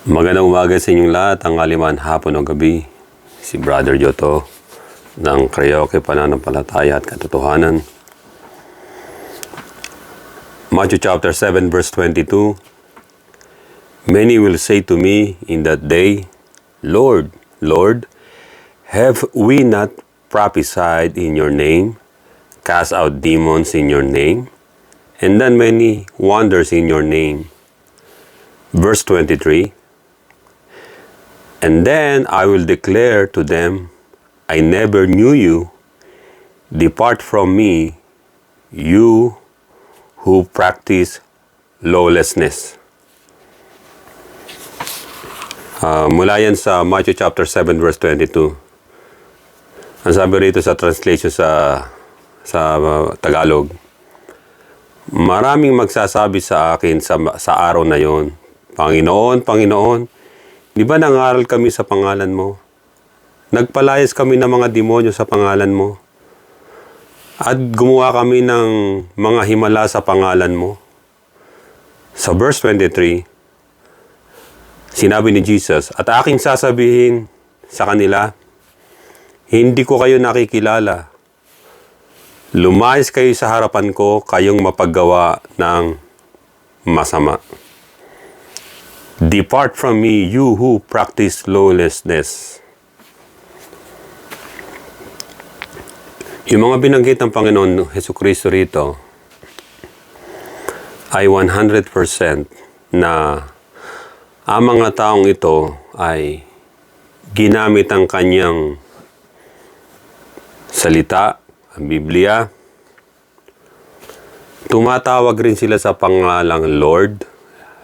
Magandang umaga sa inyong lahat, tanghaliman, hapon o gabi. Si Brother Joto ng Karaoke Pananampalataya at Katotohanan. Matthew chapter 7 verse 22. Many will say to me in that day, Lord, Lord, have we not prophesied in your name, cast out demons in your name, and done many wonders in your name? Verse 23. And then I will declare to them, I never knew you. Depart from me, you who practice lawlessness. Mula yan sa Matthew chapter 7 verse 22. Ang sabi rito sa translation sa Tagalog, maraming magsasabi sa akin sa araw na yon, Panginoon, Panginoon, di ba nangaral kami sa pangalan mo? Nagpalayas kami ng mga demonyo sa pangalan mo? At gumawa kami ng mga himala sa pangalan mo? Sa verse 23, sinabi ni Jesus, at aking sasabihin sa kanila, hindi ko kayo nakikilala. Lumayas kayo sa harapan ko, kayong mapaggawa ng masama. Depart from me, you who practice lawlessness. Yung mga binanggit ng Panginoon Hesukristo rito ay 100% na ang mga taong ito ay ginamit ang kanyang salita, ang Biblia. Tumatawag rin sila sa pangalang Lord,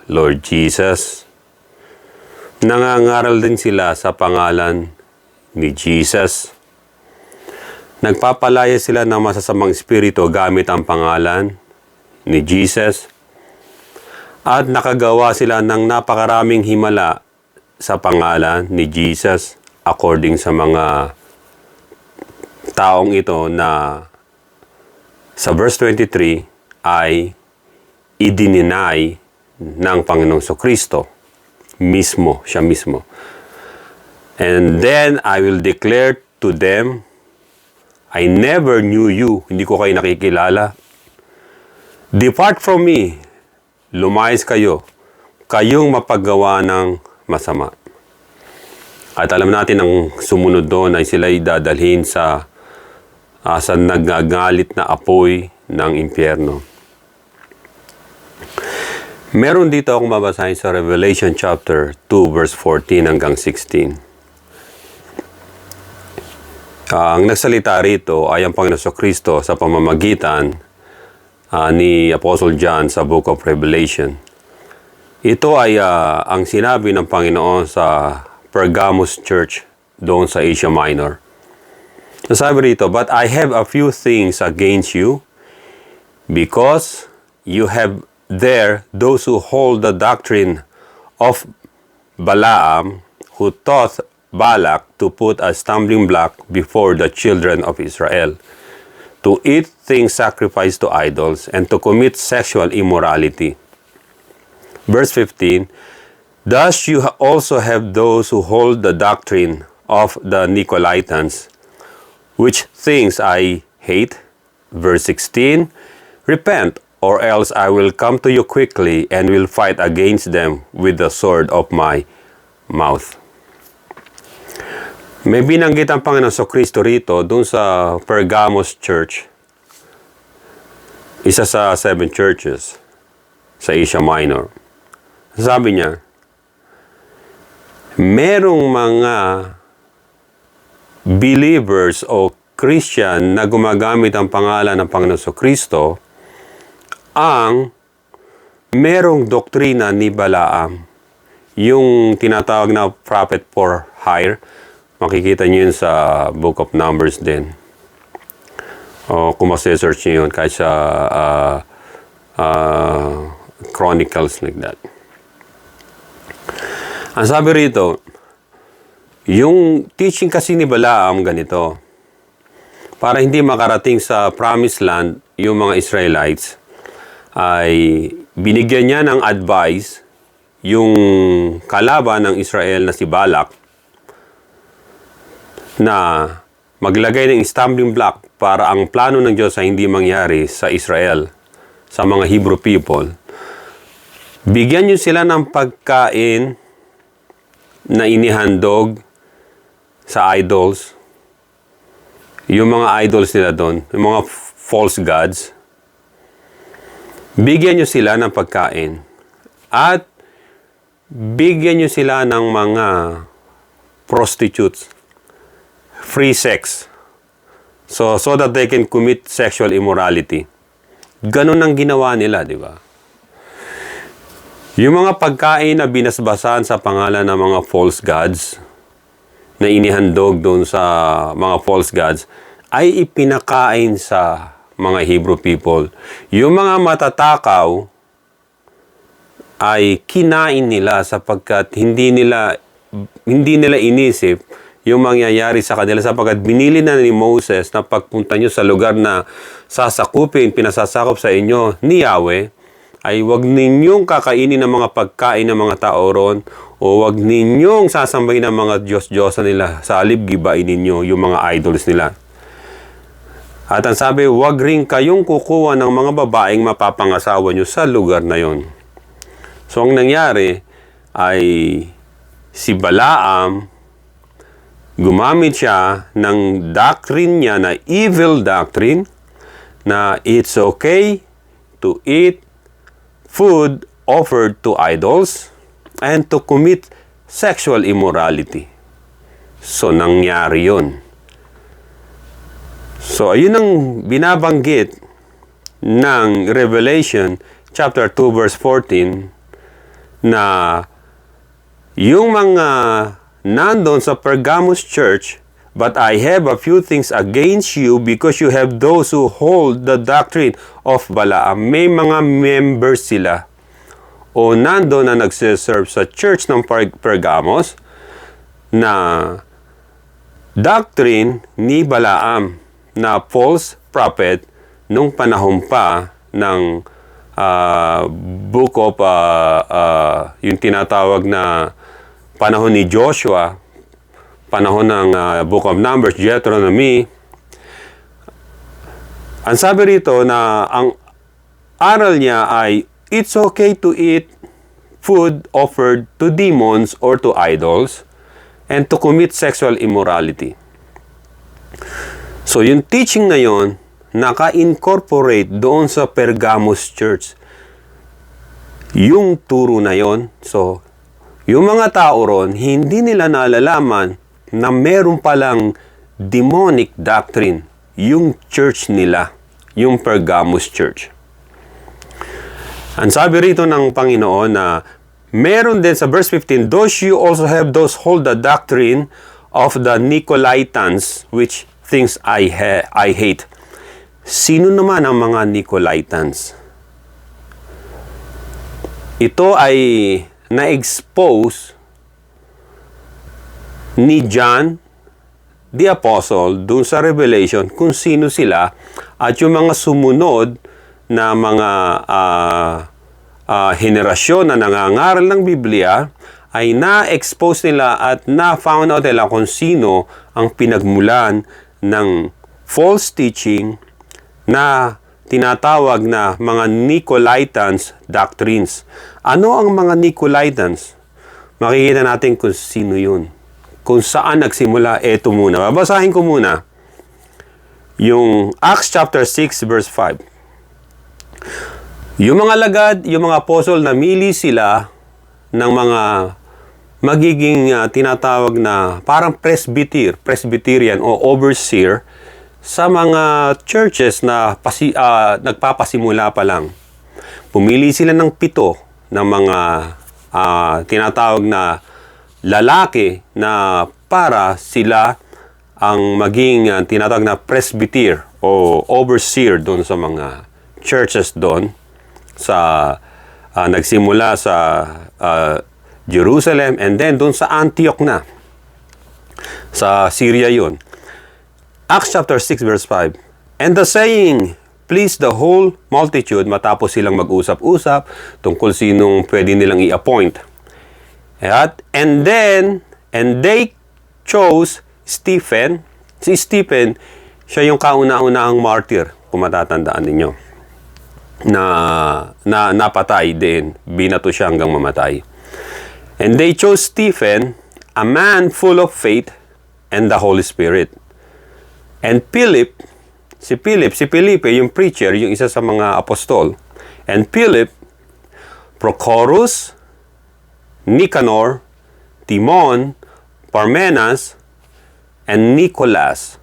Lord Jesus. Nangangaral din sila sa pangalan ni Jesus. Nagpapalaya sila ng masasamang espiritu gamit ang pangalan ni Jesus. At nakagawa sila ng napakaraming himala sa pangalan ni Jesus according sa mga taong ito na sa verse 23 ay idininay ng Panginoong Kristo. Siya mismo. And then I will declare to them, I never knew you. Hindi ko kayo nakikilala. Depart from me. Lumayas kayo. Kayong mapaggawa ng masama. At alam natin ang sumunod doon ay sila'y dadalhin sa nagagalit na apoy ng impyerno. Meron dito akong mabasahin sa Revelation chapter 2 verse 14 hanggang 16. Ang nagsalita rito ay ang Panginoon Kristo sa pamamagitan ni Apostle John sa Book of Revelation. Ito ay ang sinabi ng Panginoon sa Pergamos Church doon sa Asia Minor. Sabi rito, but I have a few things against you because you have there those who hold the doctrine of Balaam, who taught Balak to put a stumbling block before the children of Israel, to eat things sacrificed to idols, and to commit sexual immorality. Verse 15, thus you also have those who hold the doctrine of the Nicolaitans, which things I hate. Verse 16, repent, or else I will come to you quickly and will fight against them with the sword of my mouth. May binanggit ang Panginoon Kristo rito dun sa Pergamos Church, isa sa 7 churches sa Asia Minor. Sabi niya, merong mga believers o Christian na gumagamit ang pangalan ng Panginoon Kristo ang merong doktrina ni Balaam, yung tinatawag na prophet for hire. Makikita nyo yun sa Book of Numbers din. O kung masisearch nyo yun, kahit sa Chronicles like that. Ang sabi rito, yung teaching kasi ni Balaam ganito, para hindi makarating sa promised land yung mga Israelites, ay binigyan niya ng advice yung kalaban ng Israel na si Balak na maglagay ng stumbling block para ang plano ng Diyos ay hindi mangyari sa Israel, sa mga Hebrew people. Bigyan nyo sila ng pagkain na inihandog sa idols. Yung mga idols nila doon, yung mga false gods. Bigyan nyo sila ng pagkain. At bigyan nyo sila ng mga prostitutes. Free sex. So that they can commit sexual immorality. Ganun ang ginawa nila, di ba? Yung mga pagkain na binasbasan sa pangalan ng mga false gods, na inihandog doon sa mga false gods, ay ipinakain sa mga Hebrew people. Yung mga matatakaw ay kinain nila sapagkat hindi nila inisip yung mangyayari sa kanila sapagkat binili na ni Moses na pagpunta nyo sa lugar na sasakupin, pinasasakop sa inyo ni Yahweh, ay wag ninyong kakainin ng mga pagkain ng mga tao ron o wag ninyong sasambahin ng mga Diyos-Diyosa nila. Sa halip, gibain ninyo yung mga idols nila. At ang sabi, wag rin kayong kukuha ng mga babaeng mapapangasawa nyo sa lugar na yon. So, ang nangyari ay si Balaam, gumamit siya ng doctrine niya na evil doctrine na it's okay to eat food offered to idols and to commit sexual immorality. So, nangyari yun. So, ayun ang binabanggit ng Revelation chapter 2 verse 14 na yung mga nandun sa Pergamos church, but I have a few things against you because you have those who hold the doctrine of Balaam. May mga members sila o nandun na nagsiserve sa church ng Pergamos na doctrine ni Balaam na false prophet nung panahon pa ng book of yung tinatawag na panahon ni Joshua, panahon ng Book of Numbers, Deuteronomy. Ang sabi rito na ang aral niya ay it's okay to eat food offered to demons or to idols and to commit sexual immorality. So yung teaching na yon naka-incorporate doon sa Pergamos Church. Yung turo na yon. So yung mga tao ron, hindi nila nalalaman na meron palang demonic doctrine, yung church nila, yung Pergamos Church. Ang sabi rito ng Panginoon na meron din sa verse 15, those you also have those hold the doctrine of the Nicolaitans, which things I hate. Sino naman ang mga Nicolaitans? Ito ay na-expose ni John the Apostle dun sa Revelation kung sino sila at yung mga sumunod na mga henerasyon na nangangaral ng Biblia ay na-expose nila at na-found out nila kung sino ang pinagmulan ng false teaching na tinatawag na mga Nicolaitans doctrines. Ano ang mga Nicolaitans? Makikita natin kung sino yun. Kung saan nagsimula, eto muna. Babasahin ko muna. Yung Acts chapter 6 verse 5. Yung mga lagad, yung mga apostle, namili sila ng mga magiging tinatawag na parang presbyterian o overseer sa mga churches na nagpapasimula pa lang. Pumili sila ng 7 ng mga tinatawag na lalaki na para sila ang maging tinatawag na presbyter o overseer doon sa mga churches doon sa nagsimula sa Jerusalem and then doon sa Antioch na sa Syria yun. Acts chapter 6 verse 5. And the saying pleased the whole multitude, matapos silang mag-usap-usap tungkol sinong pwede nilang i-appoint And they chose Stephen. Si Stephen, siya yung kauna-unahang martyr, kung matatandaan ninyo, na napatay din. Binato siya hanggang mamatay. And they chose Stephen, a man full of faith and the Holy Spirit. And si Felipe, yung preacher, yung isa sa mga apostol. And Philip, Prochorus, Nicanor, Timon, Parmenas, and Nicholas,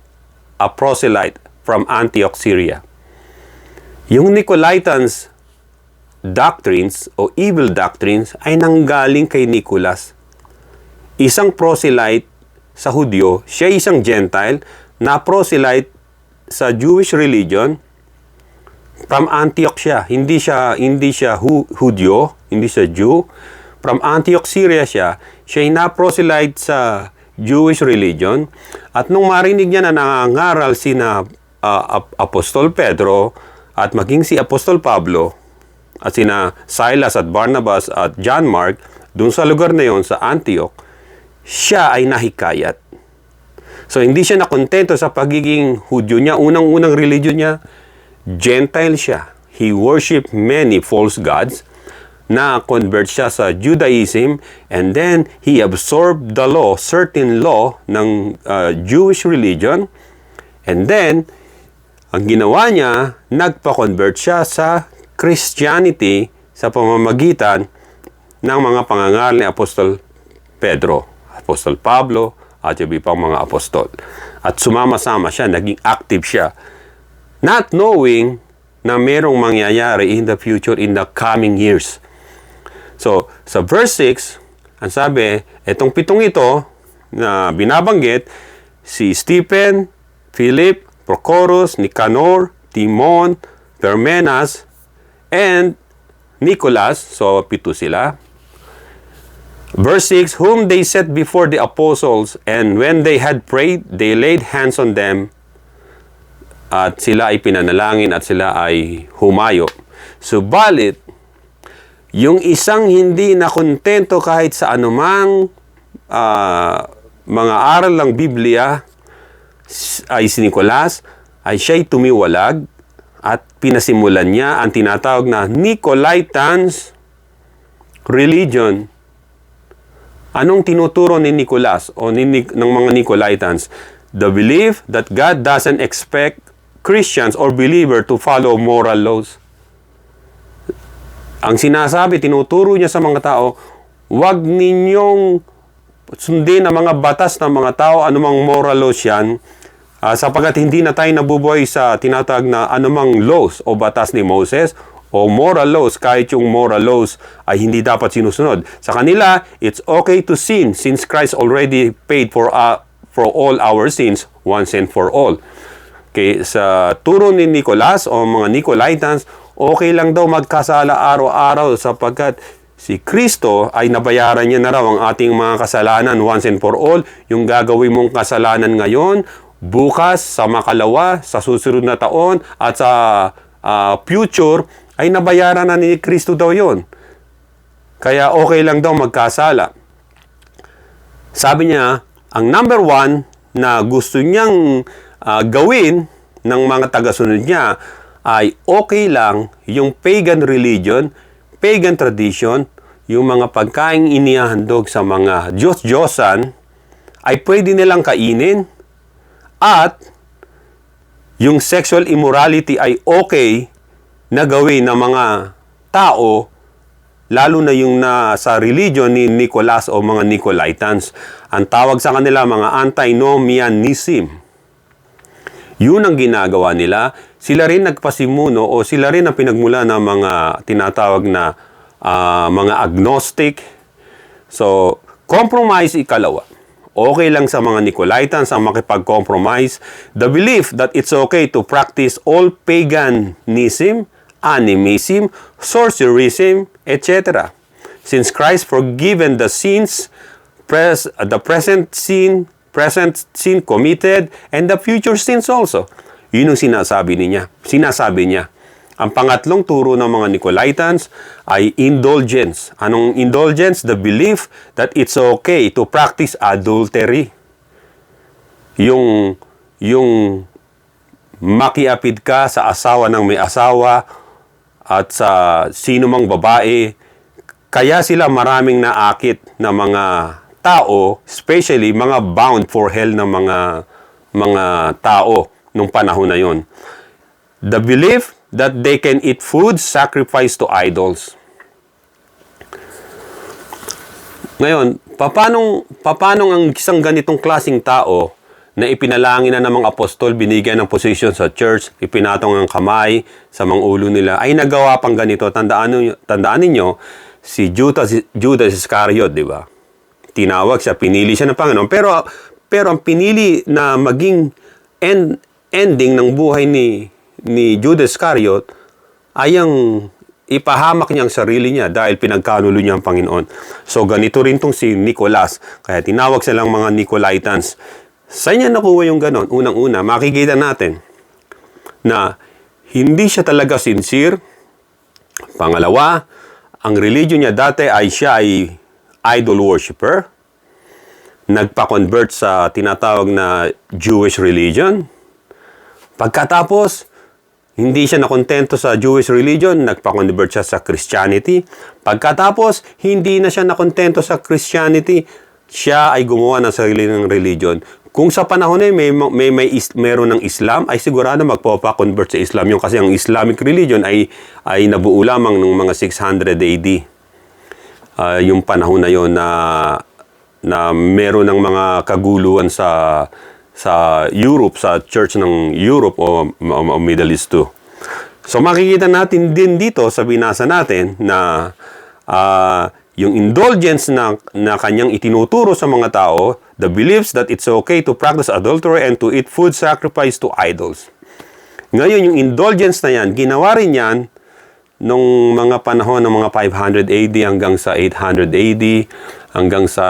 a proselyte from Antioch, Syria. Yung Nicolaitans doctrines o evil doctrines ay nanggaling kay Nicholas. Isang proselyte sa Hudyo, siya isang Gentile na proselyte sa Jewish religion. From Antioch siya. Hindi siya Hudyo, hindi siya Jew. From Antioch, Syria siya. Siya ay na-proselyte sa Jewish religion. At nung marinig niya na nangangaral sina Apostol Pedro at maging si Apostol Pablo at sina Silas at Barnabas at John Mark dun sa lugar na yon sa Antioch, siya ay nahikayat. So hindi siya nakontento sa pagiging Hudyo niya. Unang-unang religion niya, Gentile siya. He worshiped many false gods. Na-convert siya sa Judaism, and then he absorbed the law, certain law ng Jewish religion, and then ang ginawa niya, nagpa-convert siya sa Christianity sa pamamagitan ng mga pangangaral ni Apostol Pedro, Apostol Pablo, at yung ibang mga apostol. At sumama-sama siya, naging active siya, not knowing na merong mangyayari in the future, in the coming years. So, sa verse 6, ang sabi, etong pitong ito na binabanggit, si Stephen, Philip, Prochorus, Nicanor, Timon, Parmenas, and Nicholas, so pito sila. Verse 6, whom they set before the apostles, and when they had prayed, they laid hands on them, at sila ay pinanalangin at sila ay humayo. Subalit, yung isang hindi na kontento kahit sa anumang mga aral ng Biblia ay si Nicolas, ay siya'y tumiwalag at pinasimulan niya ang tinatawag na Nicolaitans religion. Anong tinuturo ni Nicolas o ng mga Nicolaitans? The belief that God doesn't expect Christians or believer to follow moral laws. Ang sinasabi, tinuturo niya sa mga tao, huwag ninyong sundin ang mga batas ng mga tao, anumang moral laws yan, sapagkat hindi na tayo nabubuhay sa tinatawag na anumang laws o batas ni Moses o moral laws, kahit yung moral laws ay hindi dapat sinusunod. Sa kanila, it's okay to sin since Christ already paid for all our sins once and for all. Okay, sa turo ni Nicolas o mga Nicolaitans, okay lang daw magkasala araw-araw sapagkat si Kristo ay nabayaran niya na raw ang ating mga kasalanan once and for all. Yung gagawin mong kasalanan ngayon, bukas, sa makalawa, sa susunod na taon, at sa future, ay nabayaran na ni Kristo daw yon. Kaya okay lang daw magkasala. Sabi niya, ang number one na gusto niyang gawin ng mga tagasunod niya ay okay lang yung pagan religion, pagan tradition, yung mga pagkaing inihahandog sa mga Diyos-Diyosan ay pwede nilang kainin, at yung sexual immorality ay okay na gawin ng mga tao, lalo na yung sa religion ni Nicolas o mga Nicolaitans. Ang tawag sa kanila mga antinomianism. Yun ang ginagawa nila. Sila rin nagpasimuno o sila rin ang pinagmula ng mga tinatawag na mga agnostic. So, compromise ikalawa. Okay lang sa mga Nicolaitans ang makipag-compromise. The belief that it's okay to practice all paganism, animism, sorcerism, etc. Since Christ forgiven the sins, the present sin committed, and the future sins also. Yun ang sinasabi niya. Ang pangatlong turo ng mga Nicolaitans ay indulgence. Anong indulgence? The belief that it's okay to practice adultery. Yung makiapid ka sa asawa ng may asawa at sa sino mang babae. Kaya sila maraming naakit na mga tao, especially mga bound for hell na mga tao nung panahon na yon. The belief that they can eat food sacrificed to idols. Ngayon, paano ang isang ganitong klaseng tao na ipinalangin na ng mga apostol, binigyan ng position sa church, ipinatong ang kamay sa mga ulo nila, ay nagawa pang ganito? Tandaan ninyo, si Judas Iscariot, di ba? Tinawag siya, pinili siya ng Panginoon. Pero ang pinili na maging ending ng buhay ni Judas Iscariot ay ang ipahamak niya ang sarili niya dahil pinagkanulo niya ang Panginoon. So ganito rin tong si Nicolas. Kaya tinawag silang mga Nicolaitans. Saan niya nakuha yung ganon? Unang-una, makikita natin na hindi siya talaga sincere. Pangalawa, ang religion niya dati ay siya ay idol worshiper. Nagpa-convert sa tinatawag na Jewish religion. Pagkatapos, hindi siya nakontento sa Jewish religion, nagpa-convert siya sa Christianity. Pagkatapos, hindi na siya nakontento sa Christianity, siya ay gumawa ng sarili ng religion. Kung sa panahon na meron ng Islam, ay sigurado magpapa-convert sa Islam yung kasi ang Islamic religion ay nabuo lamang ng mga 600 AD. Yung panahon na yon na meron ng mga kaguluhan sa Europe, sa church ng Europe o Middle East too. So makikita natin din dito sa binasa natin na yung indulgence na kanyang itinuturo sa mga tao, the beliefs that it's okay to practice adultery and to eat food sacrificed to idols. Ngayon, yung indulgence na yan, ginawa rin yan nung mga panahon ng mga 500 AD hanggang sa 800 AD, hanggang sa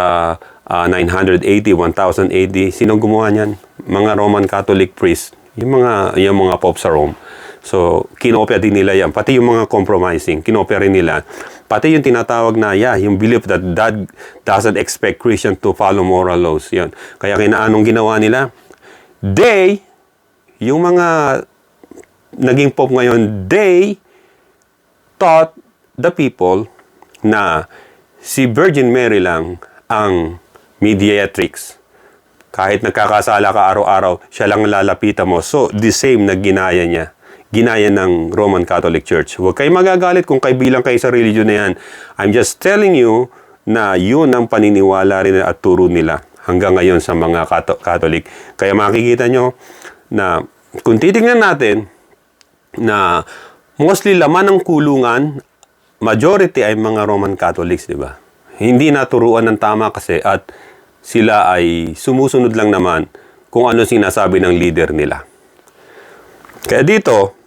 980, 1000 AD. Sino gumawa niyan? Mga Roman Catholic priests. Yung mga pope sa Rome. So, kinopya din nila yan. Pati yung mga compromising, kinopya rin nila. Pati yung tinatawag na, yung belief that God doesn't expect Christians to follow moral laws. Yan. Kaya anong ginawa nila? Yung mga naging pope ngayon, they taught the people na si Virgin Mary lang ang mediatrix. Kahit nagkakasala ka araw-araw, siya lang lalapitan mo. So, the same na ginaya niya. Ginaya ng Roman Catholic Church. Huwag kayo magagalit kung bilang kayo sa religion na yan. I'm just telling you na yun ang paniniwala rin at turo nila hanggang ngayon sa mga Catholic. Kaya makikita nyo na kung titingnan natin na mostly laman ng kulungan, majority ay mga Roman Catholics, di ba? Hindi naturuan ng tama kasi at sila ay sumusunod lang naman kung ano sinasabi ng leader nila. Kaya dito,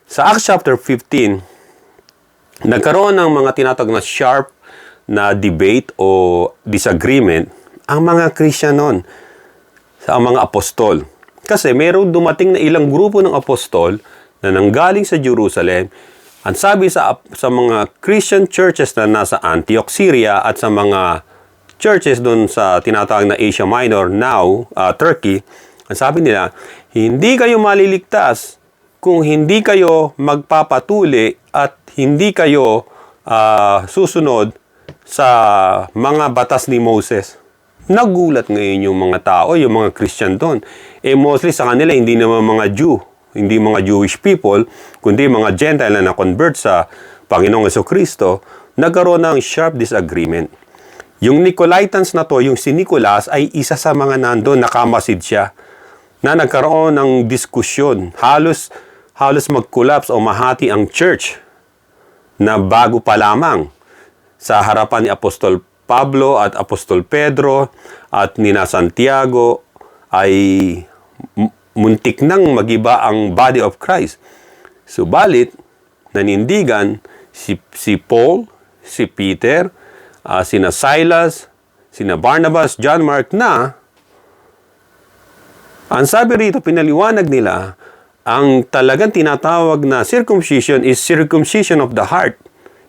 sa Acts chapter 15, nagkaroon ng mga tinatawag na sharp na debate o disagreement ang mga Christian noon sa mga apostol. Kasi mayroong dumating na ilang grupo ng apostol na nanggaling sa Jerusalem. Ang sabi sa mga Christian churches na nasa Antioch, Syria at sa mga churches doon sa tinatawag na Asia Minor, now Turkey, ang sabi nila, hindi kayo maliligtas kung hindi kayo magpapatuli at hindi kayo susunod sa mga batas ni Moses. Nagulat ngayon yung mga tao, yung mga Christian doon. Mostly sa kanila, hindi naman mga Jew, hindi mga Jewish people, kundi mga Gentile na na-convert sa Panginoong Jesucristo, nagkaroon ng sharp disagreement. Yung Nicolaitans na to, yung si Nicolas, ay isa sa mga nandun, nakamasid siya, na nagkaroon ng diskusyon. Halos mag-collapse o mahati ang church na bago pa lamang sa harapan ni Apostol Pablo at Apostol Pedro at nina Santiago ay muntik nang magiba ang body of Christ. Subalit, nanindigan si Paul, si Peter, sina Silas, sina Barnabas, John Mark na ang sabi rito, pinaliwanag nila, ang talagang tinatawag na circumcision is circumcision of the heart.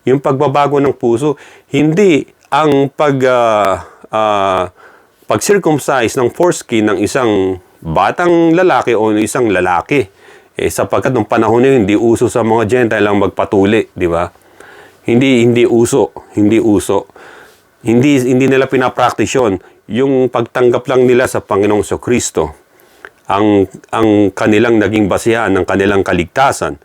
Yung pagbabago ng puso. Hindi ang pag-circumcise ng foreskin ng isang batang lalaki o isang lalaki. Sapagkat nung panahon na yun, hindi uso sa mga Gentile lang magpatuli, di ba? Hindi uso. Hindi nila pinapractice yun. Yung pagtanggap lang nila sa Panginoong Kristo ang kanilang naging basihan ng kanilang kaligtasan.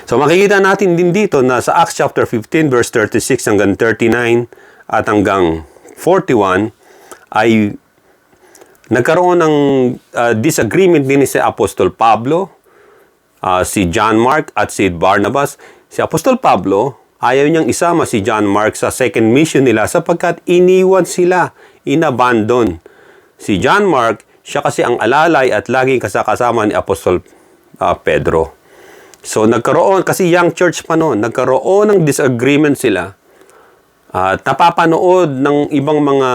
So makikita natin din dito na sa Acts chapter 15 verse 36 hanggang 39 at hanggang 41 ay nagkaroon ng disagreement din si Apostol Pablo, si John Mark at si Barnabas. Si Apostol Pablo, ayaw niyang isama si John Mark sa second mission nila sapagkat iniwan sila, inabandon. Si John Mark, siya kasi ang alalay at laging kasama ni Apostol Pedro. So nagkaroon, kasi young church pa noon, nagkaroon ng disagreement sila. At napapanood ng ibang mga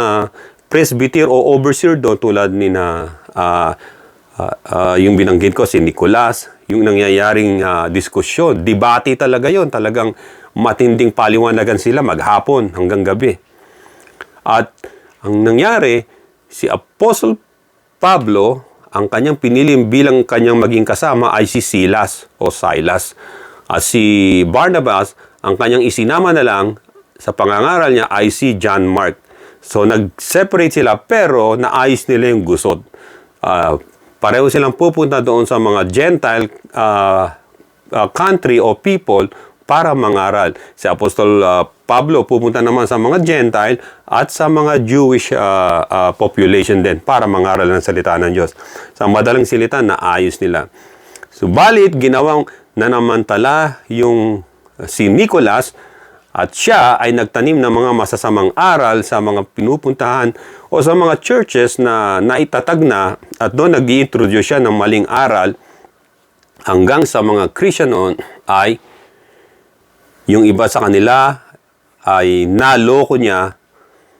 presbyter o overseer doon tulad ni na yung binanggit ko si Nicolas, yung nangyayaring diskusyon, debate talaga yon, talagang matinding paliwanagan sila maghapon hanggang gabi. At ang nangyari, si Apostle Pablo, ang kanyang piniling bilang kanyang maging kasama ay si Silas o Silas. At si Barnabas, ang kanyang isinama na lang sa pangangaral niya ay si John Mark. So nag-separate sila pero naayos nila yung gusot. Pareho silang pupunta doon sa mga Gentile country o people para mangaral. Si Apostol Pablo pupunta naman sa mga Gentile at sa mga Jewish population din para mangaral ng salita ng Diyos. Sa madaling salita, naayos nila. Subalit, ginawang nanamantala yung si Nicolas at siya ay nagtanim ng mga masasamang aral sa mga pinupuntahan o sa mga churches na naitatag na at doon nag-i-introduce siya ng maling aral hanggang sa mga Christian noon ay yung iba sa kanila ay naloko niya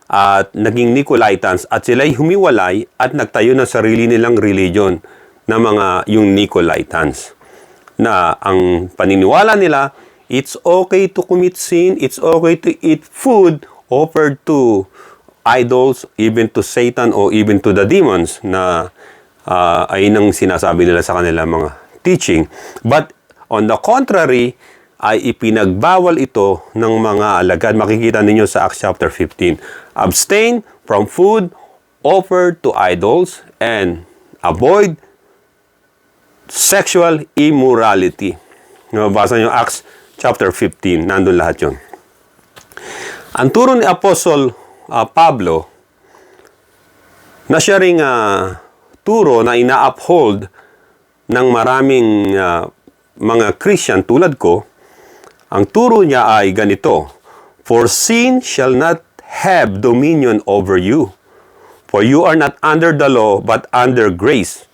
at naging Nicolaitans at sila'y humiwalay at nagtayo ng sarili nilang religion na mga yung Nicolaitans. Na ang paniniwala nila, it's okay to commit sin, it's okay to eat food offered to idols, even to Satan or even to the demons na ay nang sinasabi nila sa kanilang mga teaching. But on the contrary, ay ipinagbawal ito ng mga alagad. Makikita ninyo sa Acts chapter 15. Abstain from food offered to idols and avoid sexual immorality. Nabasa nyo Acts chapter 15. Nandun lahat yun. Ang turo ni Apostle Pablo na siya ring turo na ina-uphold ng maraming mga Christian tulad ko. Ang turo niya ay ganito, for sin shall not have dominion over you, for you are not under the law, but under grace.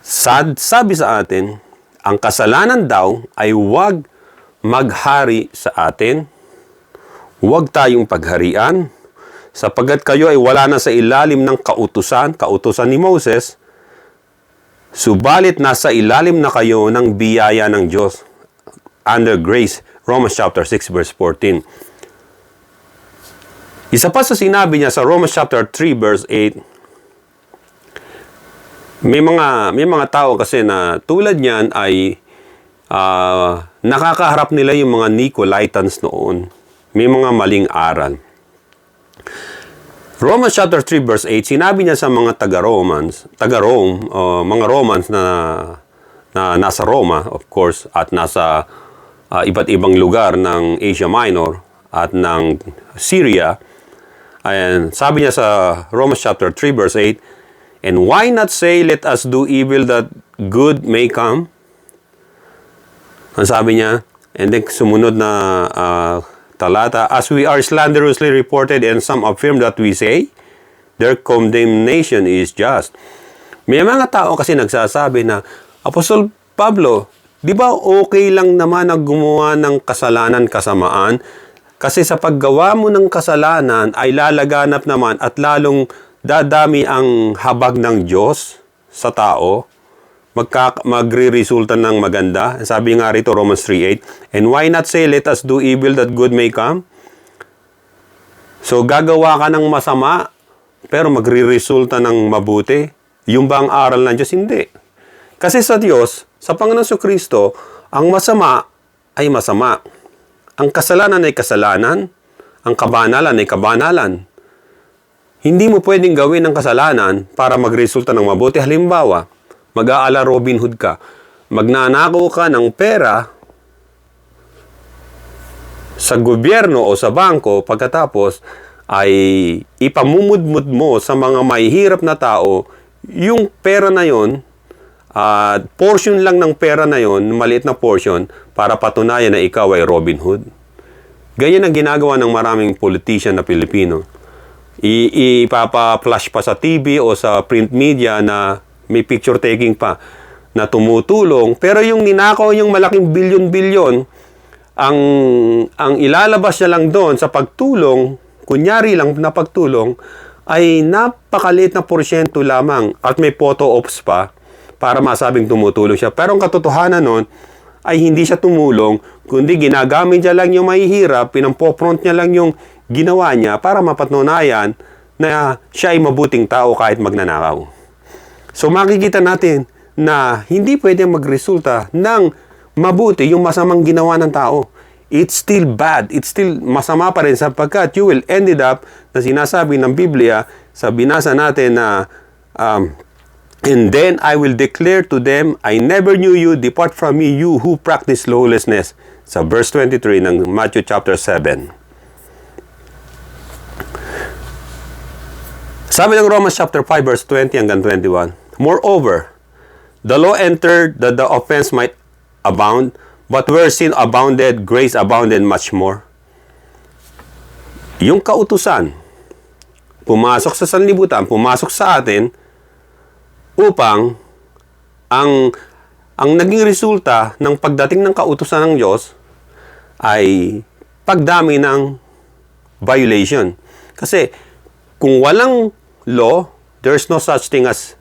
Sabi sa atin, ang kasalanan daw ay huwag maghari sa atin, huwag tayong pagharian, sapagkat kayo ay wala na sa ilalim ng kautusan ni Moses, subalit nasa ilalim na kayo ng biyaya ng Diyos. Under grace, Romans chapter 6 verse 14. Isa pa sa sinabi niya sa Romans chapter 3 verse 8, may mga tao kasi na tulad niyan ay nakakaharap nila yung mga Nicolaitans noon. May mga maling aral. Romans chapter 3 verse 8, sinabi niya sa mga taga-Rome, mga Romans na nasa Roma, of course, at nasa iba't ibang lugar ng Asia Minor at ng Syria. And sabi niya sa Romans chapter 3 verse 8, and why not say, let us do evil that good may come? Ang sabi niya, and then sumunod na talata, as we are slanderously reported and some affirm that we say, their condemnation is just. May mga tao kasi nagsasabi na, Apostol Pablo, di ba okay lang naman na gumawa ng kasalanan kasamaan? Kasi sa paggawa mo ng kasalanan ay lalaganap naman at lalong dadami ang habag ng Diyos sa tao. magre-resulta ng maganda. Sabi nga rito, Romans 3:8, and why not say, let us do evil that good may come? So, gagawa ka ng masama, pero magre-resulta ng mabuti. Yung ba ang aral ng Diyos? Hindi. Kasi sa Diyos, sa Panginoon Kristo, ang masama ay masama. Ang kasalanan ay kasalanan. Ang kabanalan ay kabanalan. Hindi mo pwedeng gawin ng kasalanan para magresulta ng mabuti. Halimbawa, mag-aala Robin Hood ka. Magnanakaw ka ng pera sa gobyerno o sa bangko, pagkatapos ay ipamumudmud mo sa mga mahihirap na tao yung pera na yon, portion lang ng pera na yon, maliit na portion, para patunayan na ikaw ay Robin Hood. Ganyan ang ginagawa ng maraming politician na Pilipino. Ipapa-flash pa sa TV o sa print media na may picture taking pa na tumutulong, pero yung ninakaw yung malaking bilyon-bilyon, ang ilalabas niya lang doon sa pagtulong, kunyari lang na pagtulong, ay napakaliit na porsyento lamang at may photo ops pa para masabing tumutulong siya. Pero ang katotohanan nun ay hindi siya tumulong, kundi ginagamit niya lang yung mahihirap, pinampo-front niya lang yung ginawa niya para mapatunayan na siya ay mabuting tao kahit magnanakaw. So makikita natin na hindi pwedeng magresulta ng mabuti yung masamang ginawa ng tao. It's still bad. It's still masama pa rin sapagkat you will ended up na sinasabi ng Biblia sa binasa natin na and then I will declare to them, I never knew you, depart from me, you who practice lawlessness. Sa verse 23 ng Matthew chapter 7. Sabi ng Romans chapter 5 verse 20 hanggang 21, moreover, the law entered that the offense might abound, but where sin abounded, grace abounded much more. Yung kautusan, pumasok sa sanlibutan, pumasok sa atin, upang ang naging resulta ng pagdating ng kautusan ng Diyos ay pagdami ng violation. Kasi kung walang law, there's no such thing as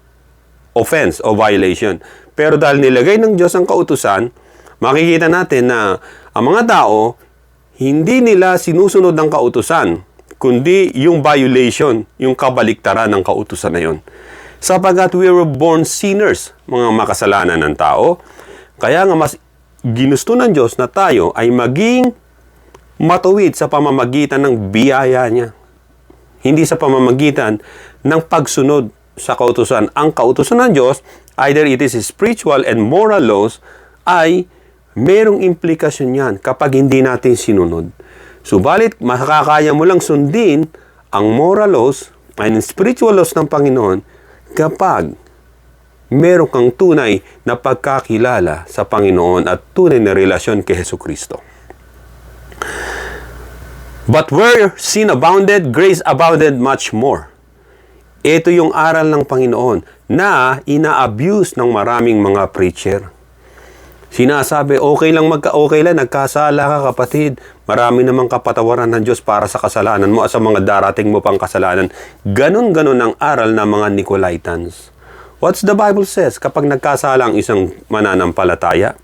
offense o violation. Pero dahil nilagay ng Diyos ang kautusan, makikita natin na ang mga tao, hindi nila sinusunod ng kautusan, kundi yung violation, yung kabaliktaran ng kautusan na yun. Sapagat we were born sinners, mga makasalanan ng tao, kaya nga mas ginusto ng Diyos na tayo ay maging matuwid sa pamamagitan ng biyaya niya. Hindi sa pamamagitan ng pagsunod sa kautusan. Ang kautusan ng Diyos, either it is spiritual and moral laws, ay merong implikasyon yan kapag hindi natin sinunod. Subalit, makakaya mo lang sundin ang moral laws and spiritual laws ng Panginoon kapag meron kang tunay na pagkakilala sa Panginoon at tunay na relasyon kay Jesucristo. But where sin abounded, grace abounded much more. Ito yung aral ng Panginoon na ina-abuse ng maraming mga preacher. Sinasabi, okay lang nagkasala ka kapatid. Marami namang kapatawaran ng Diyos para sa kasalanan mo at sa mga darating mo pang kasalanan. Ganon-ganon ang aral ng mga Nicolaitans. What's the Bible says kapag nagkasala ang isang mananampalataya?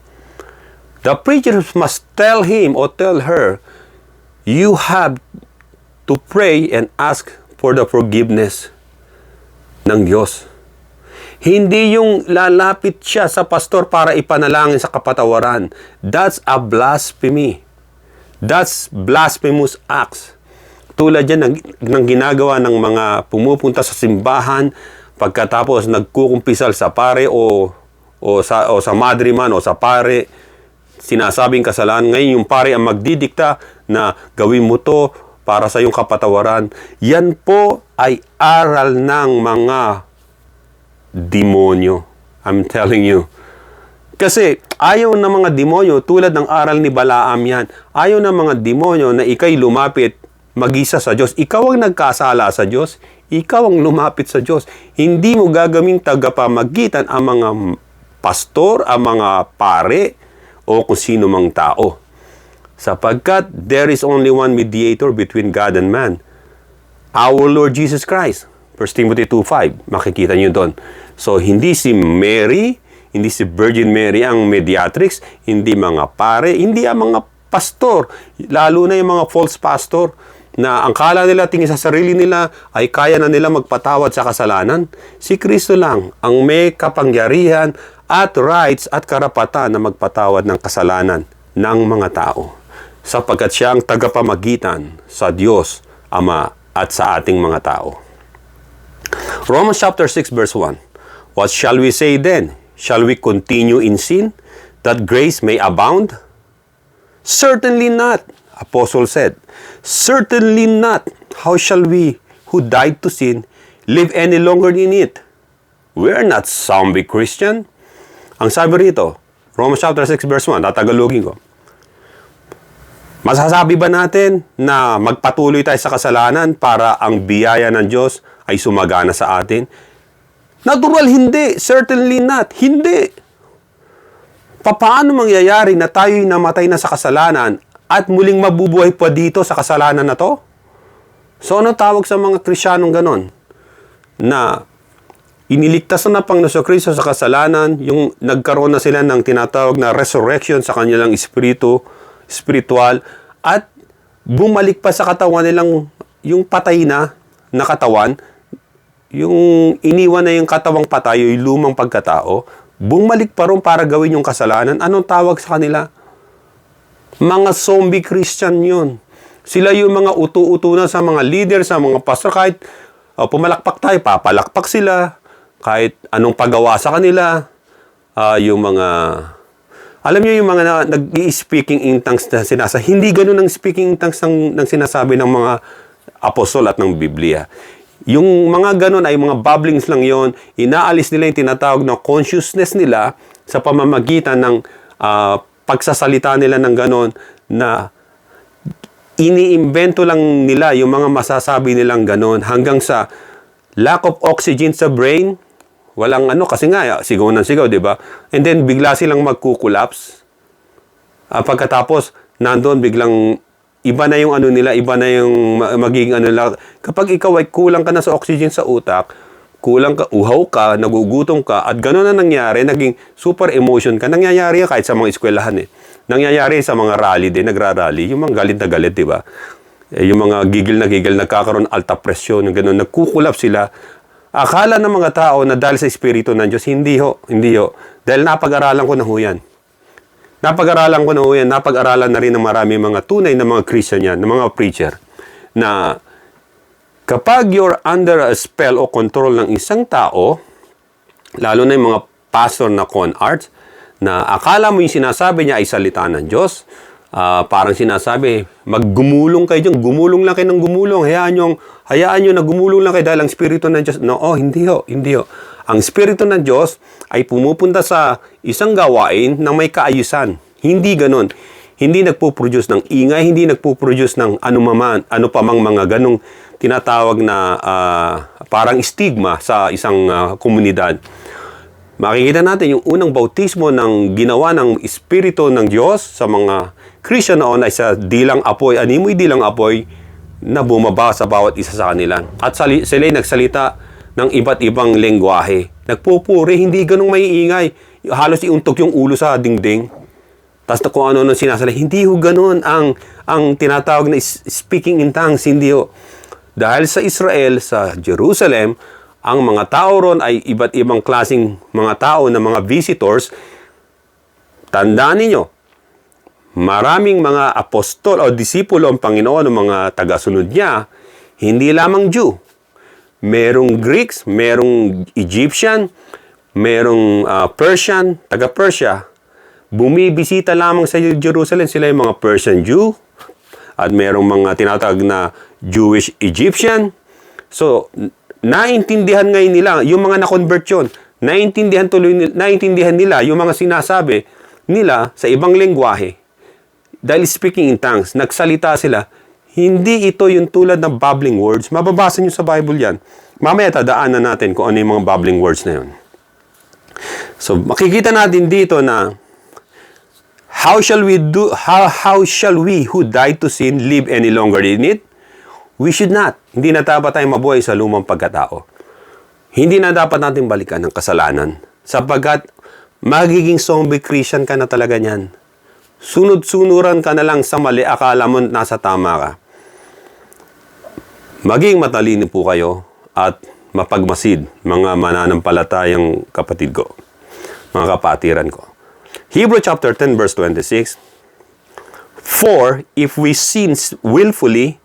The preacher must tell him or tell her, you have to pray and ask for the forgiveness ng Diyos. Hindi yung lalapit siya sa pastor para ipanalangin sa kapatawaran. That's a blasphemy. That's blasphemous acts. Tulad yan ng ginagawa ng mga pumupunta sa simbahan pagkatapos nagkukumpisal sa pare o sa madre man o sa pare, sinasabing kasalanan. Ngayon yung pare ang magdidikta na gawin mo to para sa iyong kapatawaran. Yan po ay aral ng mga demonyo. I'm telling you. Kasi ayaw ng mga demonyo, tulad ng aral ni Balaam yan, ayaw ng mga demonyo na ikay lumapit mag-isa sa Diyos. Ikaw ang nagkasala sa Diyos, ikaw ang lumapit sa Diyos. Hindi mo gagaming tagapamagitan ang mga pastor, ang mga pare, o kung sino mang tao. Sapagkat there is only one mediator between God and man, our Lord Jesus Christ. 1 Timothy 2:5, makikita nyo doon. So, hindi si Mary, hindi si Virgin Mary ang mediatrix, hindi mga pare, hindi ang mga pastor, lalo na yung mga false pastor, na ang kala nila tingin sa sarili nila ay kaya na nila magpatawad sa kasalanan. Si Kristo lang ang may kapangyarihan at rights at karapatan na magpatawad ng kasalanan ng mga tao, sapagkat siya ang tagapamagitan sa Diyos Ama at sa ating mga tao. Romans chapter 6 verse 1. What shall we say then? Shall we continue in sin that grace may abound? Certainly not, Apostle said. Certainly not. How shall we who died to sin live any longer in it? We're not zombie Christian. Ang sabi rito, Romans chapter 6 verse 1, tatagalogin ko. Masasabi ba natin na magpatuloy tayo sa kasalanan para ang biyaya ng Diyos ay sumagana sa atin? Natural, hindi. Certainly not. Hindi. Paano mangyayari na tayo'y namatay na sa kasalanan at muling mabubuhay pa dito sa kasalanan na to? So, ano tawag sa mga Krisyanong ganon? Na iniligtas na Panginoon Kristo sa kasalanan, yung nagkaroon na sila ng tinatawag na resurrection sa kanilang spiritual, at bumalik pa sa katawan nilang yung patay na katawan, yung iniwan na yung katawang patay, yung lumang pagkatao, bumalik pa rin para gawin yung kasalanan. Anong tawag sa kanila? Mga zombie Christian yun. Sila yung mga utu-utu na sa mga leader, sa mga pastor, kahit pumalakpak tayo, papalakpak sila, kahit anong pagawa sa kanila, yung mga... Alam niyo yung mga nag-i-speaking in tongues na sinasabi, hindi ganun ang speaking in tongues ng sinasabi ng mga apostol at ng Biblia. Yung mga ganun ay mga babblings lang yon. Inaalis nila yung tinatawag na consciousness nila sa pamamagitan ng pagsasalita nila ng ganun, na iniimbento lang nila yung mga masasabi nilang ganun hanggang sa lack of oxygen sa brain. Walang kasi nga, sigaw ng sigaw, di ba? And then, bigla silang magkukulaps. Pagkatapos, nandoon biglang, iba na yung nila, iba na yung magiging nila. Kapag ikaw ay kulang ka na sa oxygen sa utak, kulang ka, uhaw ka, nagugutom ka, at gano'n na nangyari, naging super emotion ka. Nangyayari kahit sa mga eskwelahan Nangyayari sa mga rally din, nagrarally, yung mga galit na galit, di ba? Yung mga gigil na gigil, nagkakaroon alta presyon, yung gano'n, nagkukulap sila. Akala ng mga tao na dahil sa Espiritu ng Diyos, hindi ho. Dahil napag-aralan ko na ho yan. Napag-aralan na rin ng marami mga tunay na mga Christian yan, ng mga preacher, na kapag you're under a spell o control ng isang tao, lalo na yung mga pastor na con arts, na akala mo yung sinasabi niya ay salita ng Diyos, parang sinasabi, maggumulong kayo dyan, gumulong lang kayo ng gumulong, hayaan nyo na gumulong lang kayo dahil ang Espiritu ng Diyos. No, hindi ho. Ang Espiritu ng Diyos ay pumupunta sa isang gawain na may kaayusan. Hindi ganon. Hindi nagpo-produce ng ingay, hindi nagpo-produce ng ano pa mang mga ganong tinatawag na parang stigma sa isang komunidad. Makikita natin yung unang bautismo ng ginawa ng Espiritu ng Diyos sa mga Christian noon ay sa dilang apoy, animoy dilang apoy na bumaba sa bawat isa sa kanila. At sila nagsalita ng iba't ibang lengguwahe. Nagpupuri, hindi ganong maiingay. Halos iuntok yung ulo sa dingding. Tapos na kung ano sinasalita. Hindi ho ganon ang tinatawag na speaking in tongues. Hindi ho. Dahil sa Israel, sa Jerusalem, ang mga tao ron ay iba't ibang klaseng mga tao na mga visitors. Tandaan ninyo, maraming mga apostol o disipulo ang Panginoon, ng mga tagasunod niya, hindi lamang Jew. Merong Greeks, merong Egyptian, merong Persian, taga-Persia. Bumibisita lamang sa Jerusalem, sila yung mga Persian Jew, at merong mga tinatawag na Jewish Egyptian. So, naintindihan ngayon nila, yung mga na-convert yun, naintindihan nila yung mga sinasabi nila sa ibang lengguwahe. Dahil speaking in tongues, nagsalita sila. Hindi ito yung tulad ng babbling words. Mababasa nyo sa Bible yan. Mamaya tadaanan natin kung ano yung mga babbling words na yun. So, makikita natin dito na how shall we who died to sin live any longer in it? We should not. Hindi na dapat tayong mabuhay sa lumang pagkatao. Hindi na dapat natin balikan ng kasalanan. Sapagkat magiging zombie Christian ka na talaga niyan. Sunod-sunuran ka na lang sa mali, akala mo nasa tama ka. Maging matalino po kayo at mapagmasid, mga mananampalatayang kapatid ko, mga kapatiran ko. Hebrew chapter 10 verse 26, For if we sin willfully,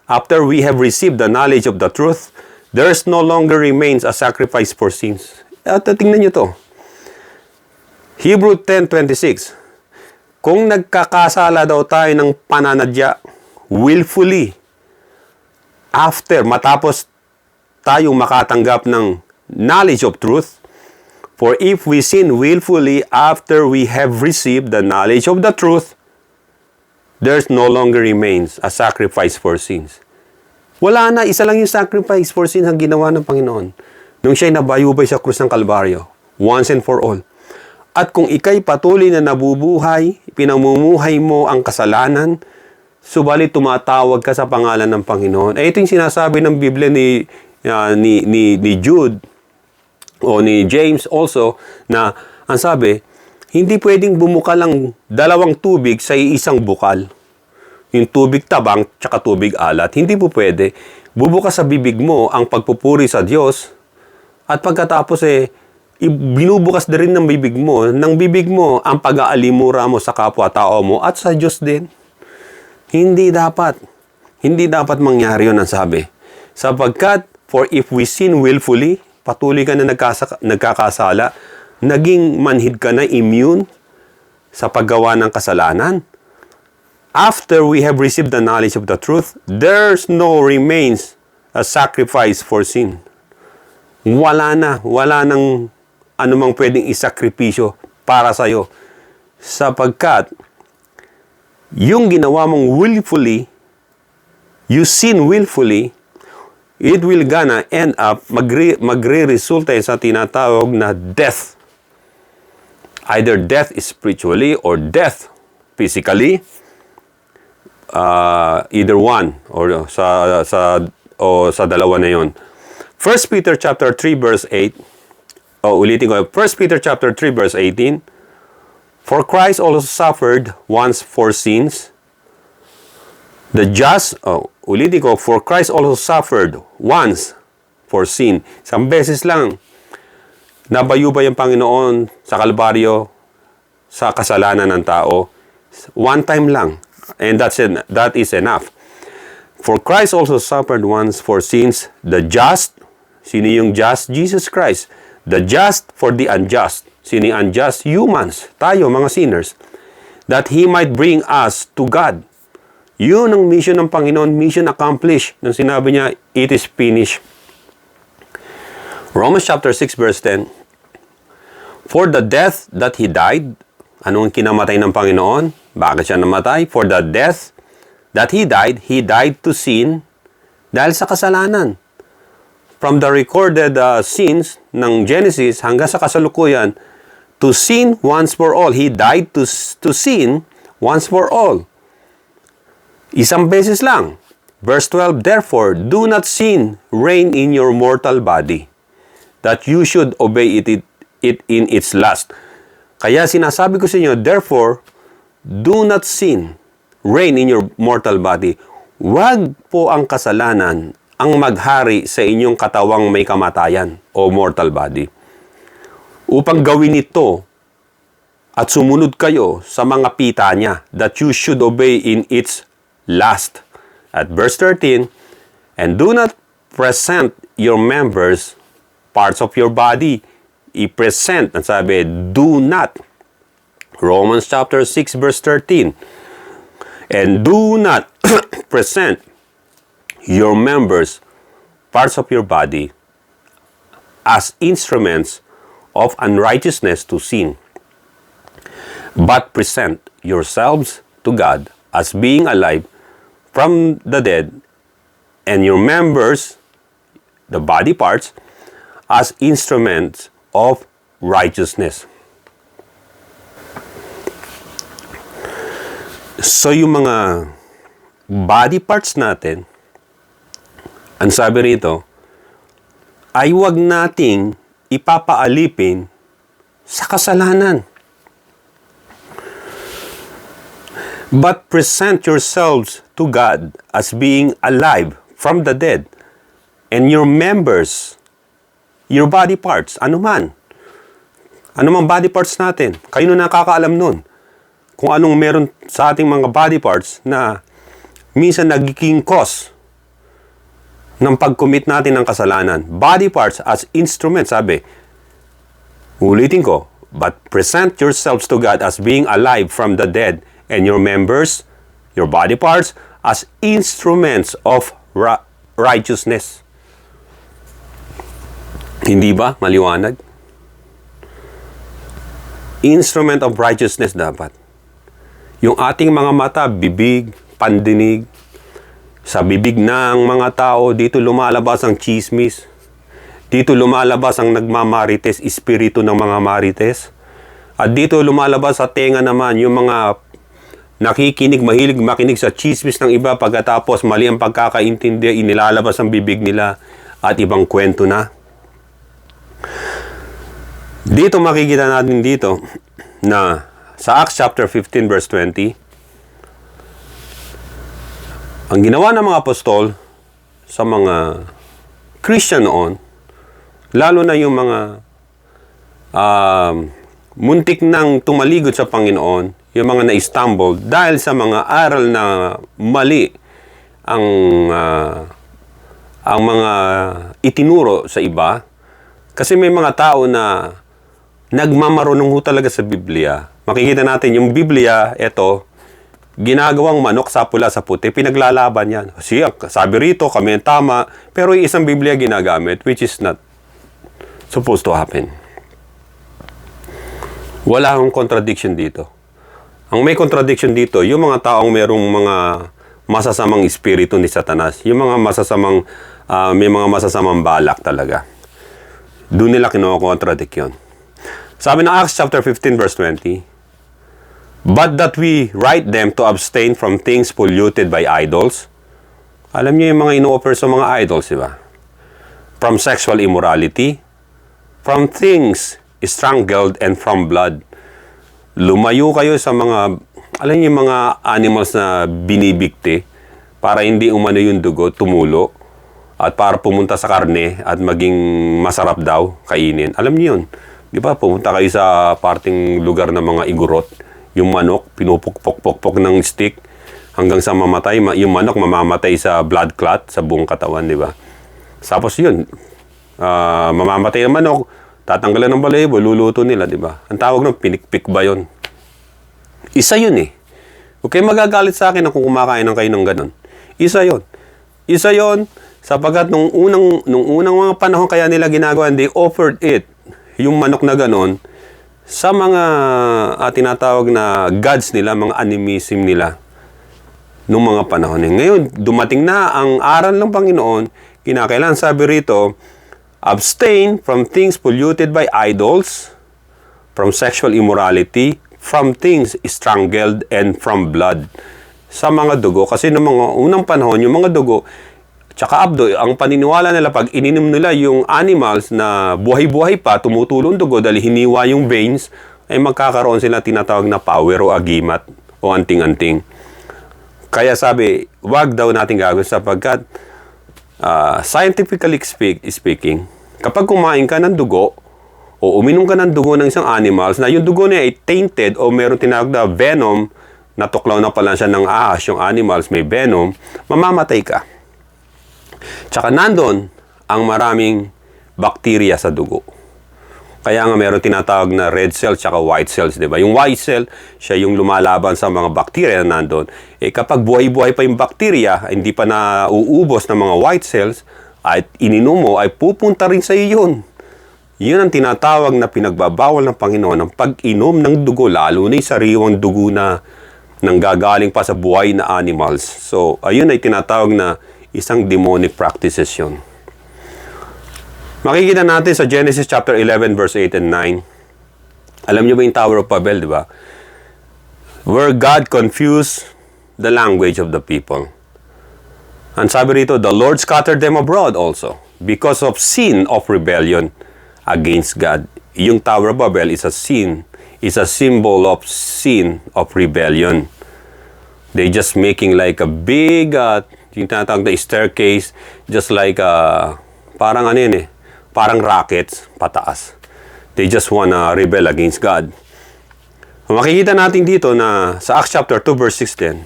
after we have received the knowledge of the truth, there no longer remains a sacrifice for sins. At tingnan nyo to. Hebrew 10:26. Kung nagkakasala daw tayo ng pananadya, willfully, matapos tayong makatanggap ng knowledge of truth, for if we sin willfully after we have received the knowledge of the truth, there no longer remains a sacrifice for sins. Wala na, isa lang yung sacrifice for sins ang ginawa ng Panginoon nung siya'y nabayubay sa krus ng Kalbaryo, once and for all. At kung ikay patuloy na nabubuhay, pinamumuhay mo ang kasalanan, subalit tumatawag ka sa pangalan ng Panginoon. Ito yung sinasabi ng Biblia ni Jude o ni James also, na ang sabi, hindi pwedeng bumuka lang 2 tubig sa isang bukal. Yung tubig tabang tsaka tubig alat. Hindi po pwede. Bubukas sa bibig mo ang pagpupuri sa Diyos, at pagkatapos binubukas na rin ng bibig mo ang pag-aalimura mo sa kapwa-tao mo at sa Diyos din. Hindi dapat mangyari yun, ang sabi. Sapagkat, for if we sin willfully, patuloy ka na nagkakasala, naging manhid ka na, immune sa paggawa ng kasalanan. After we have received the knowledge of the truth, there's no remains a sacrifice for sin. Wala nang anumang pwedeng isakripisyo para sa'yo. Sapagkat, yung ginawa mong willfully, you sin willfully, it will gonna end up, magre-resulta sa tinatawag na death. Either death spiritually or death physically. Either one or sa dalawa na yon. 1 Peter chapter 3 verse 8. Ulitin ko. 1 Peter chapter 3 verse 18. For Christ also suffered once for sins. For Christ also suffered once for sin. Isang beses lang nabayubay ang Panginoon sa Kalbaryo sa kasalanan ng tao. One time lang. And that is enough. For Christ also suffered once for sins, the just. Sino yung just? Jesus Christ. The just for the unjust. Sino yung unjust? Humans. Tayo, mga sinners. That He might bring us to God. Yun ang mission ng Panginoon. Mission accomplished. Nang sinabi niya, it is finished. Romans chapter 6 verse 10. For the death that He died, anong kinamatay ng Panginoon? Bakit siya namatay? For the death that He died to sin dahil sa kasalanan. From the recorded sins ng Genesis hanggang sa kasalukuyan, to sin once for all. He died to sin once for all. Isang beses lang. Verse 12, Therefore, do not sin reign in your mortal body, that you should obey it in its lust. Kaya sinasabi ko sa inyo, therefore, do not sin reign in your mortal body. Huwag po ang kasalanan ang maghari sa inyong katawang may kamatayan o mortal body. Upang gawin ito at sumunod kayo sa mga pita niya, that you should obey in its lust. At verse 13, and do not present your members, parts of your body, i-present, ang sabi, do not. Romans chapter 6 verse 13. And do not present your members, parts of your body, as instruments of unrighteousness to sin, but present yourselves to God as being alive from the dead, and your members, the body parts, as instruments of righteousness. So yung mga body parts natin, ang sabi rito, ay huwag nating ipapaalipin sa kasalanan. But present yourselves to God as being alive from the dead, and your members, your body parts, anumang body parts natin, kayo na nakakaalam nun. Kung anong meron sa ating mga body parts na minsan nagiging cause ng pag-commit natin ng kasalanan. Body parts as instruments, sabi. Ulitin ko, but present yourselves to God as being alive from the dead, and your members, your body parts, as instruments of righteousness. Hindi ba maliwanag? Instrument of righteousness dapat. Yung ating mga mata, bibig, pandinig, sa bibig ng mga tao, dito lumalabas ang chismis. Dito lumalabas ang nagmamarites, espiritu ng mga marites. At dito lumalabas sa tenga naman yung mga nakikinig, mahilig makinig sa chismis ng iba, pagkatapos mali ang pagkakaintindi, inilalabas ang bibig nila at ibang kwento na. Dito makikita natin dito na sa Acts chapter 15 verse 20, ang ginawa ng mga apostol sa mga Christian noon, lalo na yung mga muntik nang tumaligod sa Panginoon, yung mga na-stumble dahil sa mga aral na mali ang mga itinuro sa iba. Kasi may mga tao na nagmamarunong ho talaga sa Biblia. Makikita natin yung Biblia, eto, ginagawang manok sa pula sa puti, pinaglalaban yan. Siya, sabi rito, kami ang tama, pero yung isang Biblia ginagamit, which is not supposed to happen. Wala akong contradiction dito. Ang may contradiction dito, yung mga taong merong mga masasamang espiritu ni Satanas, yung mga masasamang, may mga masasamang balak talaga. Doon nila kino-contradict yun. Sabi ng Acts chapter 15 verse 20, but that we write them to abstain from things polluted by idols. Alam niyo yung mga ino-offer sa mga idols, di ba? From sexual immorality, from things strangled, and from blood. Lumayo kayo sa mga, alam niyo yung mga animals na binibigti para hindi umano yung dugo, tumulo, at para pumunta sa karne at maging masarap daw kainin. Alam niyo yun. Di ba? Pumunta kayo sa parting lugar ng mga igurot. Yung manok, pinupukpok-pokpok ng stick hanggang sa mamatay. Yung manok mamamatay sa blood clot sa buong katawan, di ba? Tapos yun, mamamatay ang manok, tatanggalan ng balahibo, luluto nila, di ba? Ang tawag ng pinikpik ba yun? Isa yun eh. Okay, magagalit sa akin kung kumakain ng kayo ng ganun. Isa yun. Isa yun, sapagkat nung unang mga panahon kaya nila ginagawa, they offered it, yung manok na ganun, sa mga tinatawag na gods nila, mga animism nila, nung mga panahon. Ngayon, dumating na ang aral ng Panginoon, kinakailangan sabi rito, abstain from things polluted by idols, from sexual immorality, from things strangled, and from blood. Sa mga dugo, kasi noong mga unang panahon, yung mga dugo, tsaka abdo, ang paniniwala nila pag ininom nila yung animals na buhay-buhay pa, tumutulong dugo dahil hiniwa yung veins, ay magkakaroon sila tinatawag na power o agimat o anting-anting. Kaya sabi, wag daw natin gagawin sapagkat scientifically speaking, kapag kumain ka ng dugo o uminom ka ng dugo ng isang animals na yung dugo niya ay tainted o meron tinawag na venom, natuklaw na pala siya ng ahas, yung animals may venom, mamamatay ka. Tsaka nandun ang maraming bakterya sa dugo. Kaya nga meron tinatawag na red cells tsaka white cells, di ba? Yung white cell, siya yung lumalaban sa mga bakterya na nandun. Eh kapag buhay-buhay pa yung bakterya, hindi pa nauubos ng mga white cells, at ininom mo, ay pupunta rin sa iyo yun. Yun ang tinatawag na pinagbabawal ng Panginoon, ang pag-inom ng dugo, lalo na yung sariwang dugo na nanggagaling pa sa buhay na animals. So, ayun ay tinatawag na isang demonic practices yun. Makikita natin sa Genesis chapter 11 verse 8 and 9. Alam niyo ba yung Tower of Babel, di ba? Where God confused the language of the people. Ang sabi rito, the Lord scattered them abroad also because of sin of rebellion against God. Yung Tower of Babel is a sin, is a symbol of sin, of rebellion. They just making like a big, yung tinatawag na staircase, just like, parang ano yun parang rockets, pataas. They just wanna rebel against God. Makikita natin dito na sa Acts chapter 2 verse 16,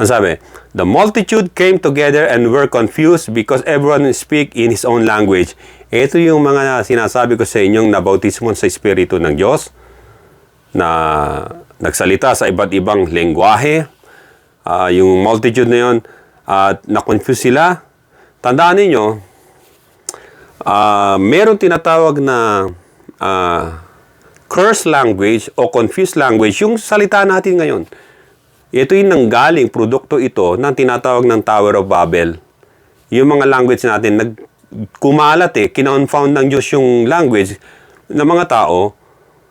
ang sabi, the multitude came together and were confused because everyone speak in his own language. Ito yung mga sinasabi ko sa inyong nabautismo sa Espiritu ng Diyos, na nagsalita sa iba't ibang lengguwahe. Yung multitude na yun, na-confuse sila. Tandaan ninyo, meron tinatawag na curse language o confused language, yung salita natin ngayon. Ito yung nanggaling, produkto ito ng tinatawag ng Tower of Babel. Yung mga language natin, kumalat kinounfound ng Diyos yung language ng mga tao.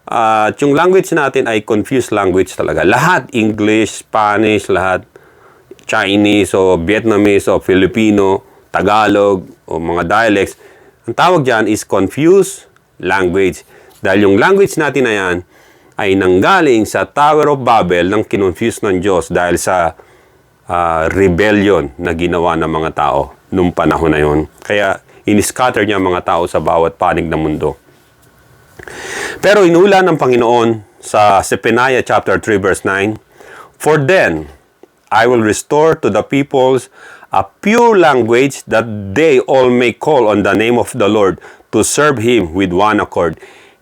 At yung language natin ay confused language talaga. Lahat, English, Spanish, lahat, Chinese o Vietnamese o Filipino, Tagalog o mga dialects. Ang tawag dyan is confused language. Dahil yung language natin na yan, ay nanggaling sa Tower of Babel ng kinonfuse ng Diyos dahil sa rebellion na ginawa ng mga tao nung panahon na yon. Kaya iniscatter niya mga tao sa bawat panig ng mundo. Pero inula ng Panginoon sa Zephaniah chapter 3 verse 9, for then I will restore to the peoples a pure language that they all may call on the name of the Lord to serve Him with one accord.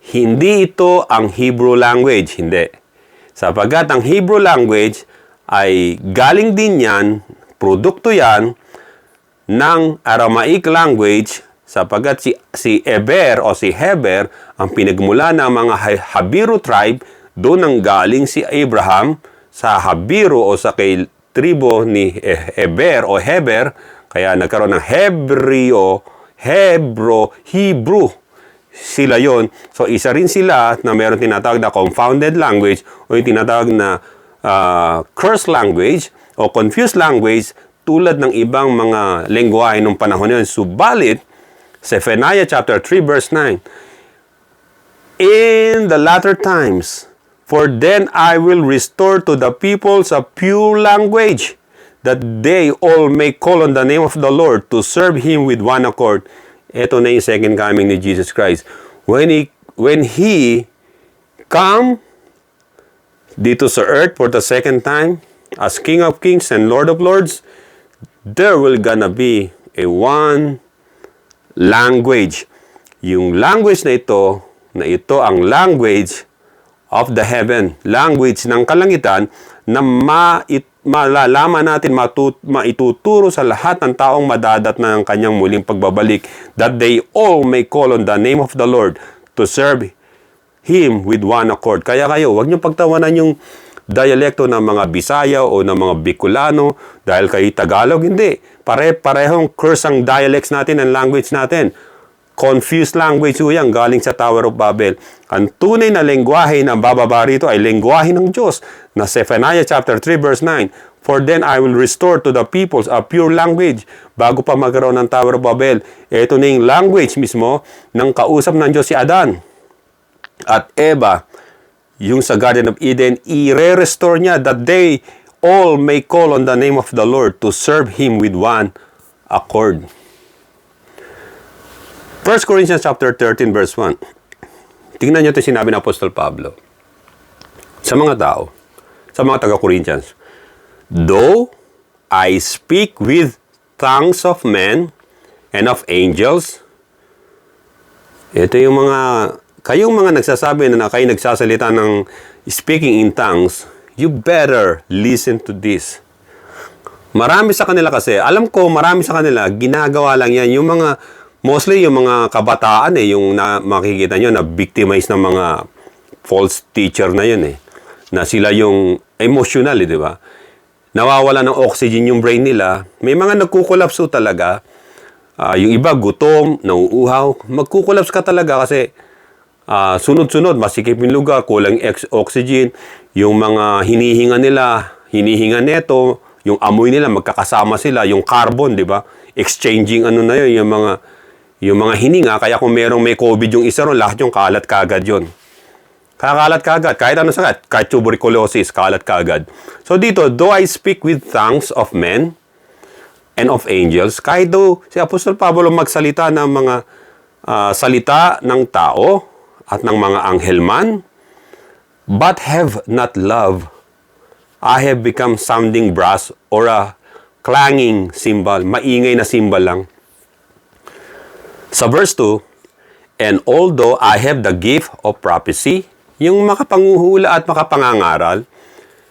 Hindi ito ang Hebrew language, hindi. Sapagkat ang Hebrew language ay galing din yan, produkto yan, ng Aramaic language, sapagkat si Eber o si Heber, ang pinagmula ng mga Habiru tribe, doon ang galing si Abraham sa Habiru o sa kay tribo ni Eber o Heber, kaya nagkaroon ng Hebrew. Sila yon. So, isa rin sila na meron tinatawag na confounded language o yung tinatawag na curse language o confused language tulad ng ibang mga lengguwahe nung panahon yun. Subalit, Zephaniah chapter 3 verse 9, in the latter times, for then I will restore to the peoples a pure language, that they all may call on the name of the Lord to serve Him with one accord. Ito na yung second coming ni Jesus Christ. When He come dito sa earth for the second time as King of Kings and Lord of Lords, there will gonna be a one language. Yung language na ito ang language of the heaven, language ng kalangitan na malalaman natin, maituturo sa lahat ng taong madadat ng kanyang muling pagbabalik, that they all may call on the name of the Lord to serve Him with one accord. Kaya kayo, huwag niyo pagtawanan yung dialekto ng mga Bisaya o ng mga Bicolano dahil kayo Tagalog. Hindi. Parehong curse ang dialects natin and language natin. Confused language o yan, galing sa Tower of Babel. Ang tunay na lengguwahe na bababa rito ay lengguwahe ng Diyos na Zephaniah chapter 3 verse 9. For then I will restore to the peoples a pure language. Bago pa magkaroon ng Tower of Babel, ito na yung language mismo ng kausap ng Diyos si Adan at Eva. Yung sa Garden of Eden, i-restore niya that they all may call on the name of the Lord to serve Him with one accord. 1 Corinthians chapter 13 verse 1. Tingnan niyo ito sinabi ng Apostol Pablo sa mga tao, sa mga taga-Corinthians. Though I speak with tongues of men and of angels, ito yung kayong mga nagsasabi na kayo nagsasalita ng speaking in tongues, you better listen to this. Marami sa kanila kasi, alam ko marami sa kanila, ginagawa lang yan, yung mga mostly yung mga kabataan yung makikita nyo na victimize ng mga false teacher na yun na sila yung emotional di ba? Nawawala ng oxygen yung brain nila. May mga nagkukolapso talaga. Yung iba gutom, nauuhaw. Magkukolaps ka talaga kasi sunod-sunod, masikip yung lugar, kulang oxygen. Yung mga hinihinga neto, yung amoy nila, magkakasama sila, yung carbon, di ba? Exchanging na yun, Yung mga hininga, kaya kung merong may COVID yung isa ron, lahat yung kalat kagad yun. Kakalat kagad. Kahit ano sakit, kahit tuberculosis, kalat kagad. So dito, though I speak with tongues of men and of angels, kahit daw si Apostol Pablo magsalita ng mga salita ng tao at ng mga anghel man, but have not love, I have become sounding brass or a clanging cymbal. Maingay na cymbal lang. Sa verse 2, and although I have the gift of prophecy, yung makapanguhula at makapangangaral,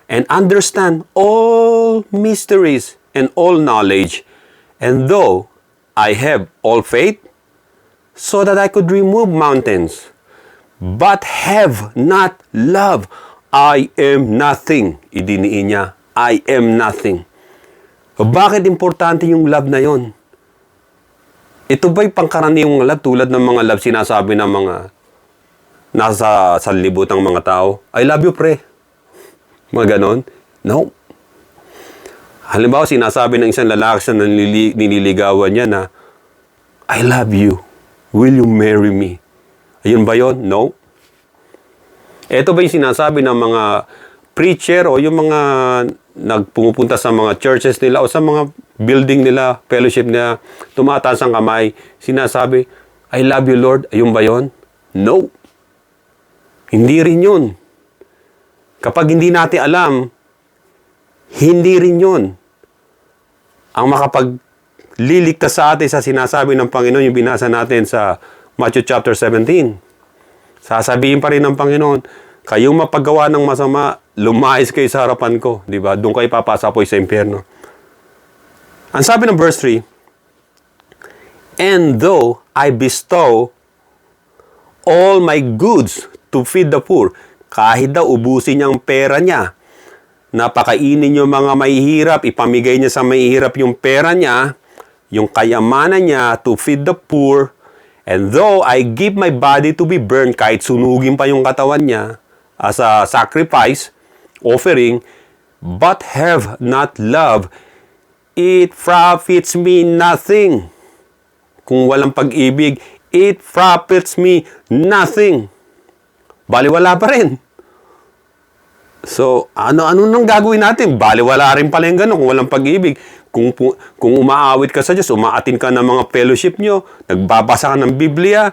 and understand all mysteries and all knowledge, and though I have all faith, so that I could remove mountains, but have not love, I am nothing. Idiniin niya, I am nothing. Bakit importante yung love na yon? Ito ba'y pangkaraniwang love tulad ng mga love sinasabi ng mga nasa sanlibutang mga tao? I love you, pre. Mga ganon? No. Halimbawa, sinasabi ng isang lalaki sa nililigawan niya na, I love you. Will you marry me? Ayun ba yun? No. Ito ba yung sinasabi ng mga preacher o yung mga nagpumupunta sa mga churches nila o sa mga building nila, fellowship nila, tumataas ang kamay, sinasabi, I love you, Lord. Ayun ba yun? No. Hindi rin yun. Kapag hindi natin alam, hindi rin yun. Ang makapagliligtas sa atin sa sinasabi ng Panginoon, yung binasa natin sa Matthew chapter 17. Sasabihin pa rin ng Panginoon, kayong mapagawa ng masama, lumayas kayo sa harapan ko. Diba? Doon kayo papasapoy sa impyerno. Ang sabi ng verse 3, and though I bestow all my goods to feed the poor, kahit daw ubusin niya ang pera niya, napakainin niyo mga mahihirap, ipamigay niya sa mahihirap yung pera niya, yung kayamanan niya to feed the poor, and though I give my body to be burned, kahit sunugin pa yung katawan niya as a sacrifice, offering, but have not love, it profits me nothing. Kung walang pag-ibig, it profits me nothing. Baliwala pa rin. So, ano nang gagawin natin? Baliwala rin pala yung gano'n kung walang pag-ibig. Kung umaawit ka sa Diyos, umaatin ka ng mga fellowship nyo, nagbabasa ka ng Biblia,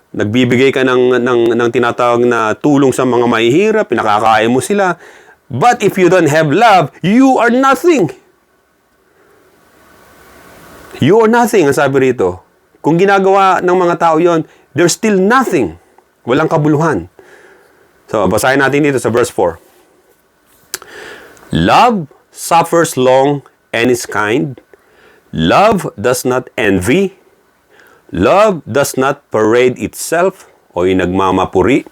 nagbibigay ka ng tinatawag na tulong sa mga mahihirap, pinakakain mo sila. But if you don't have love, you are nothing. You are nothing, ang sabi rito. Kung ginagawa ng mga tao yon, there's still nothing. Walang kabuluhan. So, basahin natin dito sa verse 4. Love suffers long and is kind. Love does not envy. Love does not parade itself o yung nagmamapuri.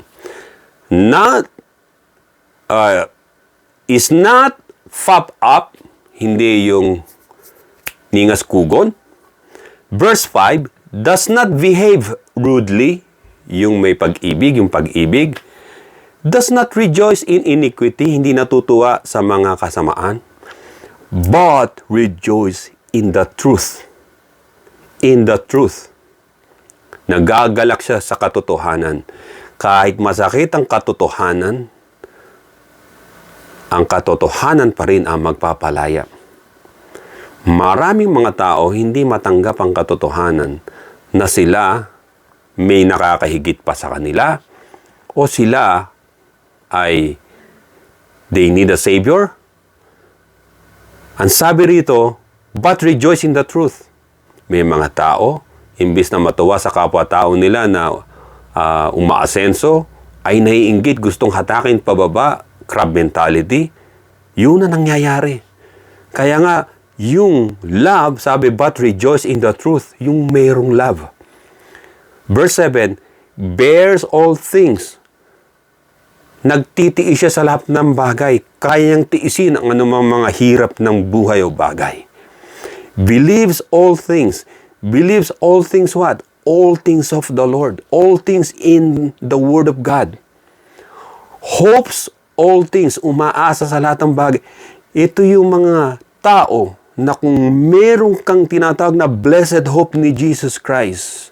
Is not fap up, hindi yung ningas kugon. Verse 5, does not behave rudely, yung may pag-ibig, yung pag-ibig. Does not rejoice in iniquity, hindi natutuwa sa mga kasamaan. But rejoice in the truth. In the truth. Nagagalak siya sa katotohanan. Kahit masakit ang katotohanan pa rin ang magpapalaya. Maraming mga tao hindi matanggap ang katotohanan na sila may nakakahigit pa sa kanila o sila ay they need a savior. Ang sabi rito, but rejoice in the truth. May mga tao, imbis na matuwa sa kapwa-tao nila na umaasenso, ay naiinggit, gustong hatakin pababa, crab mentality. Yun na nangyayari. Kaya nga, yung love, sabi, but rejoice in the truth, yung mayroong love. Verse 7, bears all things. Nagtitiis siya sa lahat ng bagay. Kayang tiisin ang anumang mga hirap ng buhay o bagay. Believes all things. Believes all things what? All things of the Lord. All things in the Word of God. Hopes all things. Umaasa sa lahat ng bagay. Ito yung mga tao na kung meron kang tinatawag na blessed hope ni Jesus Christ,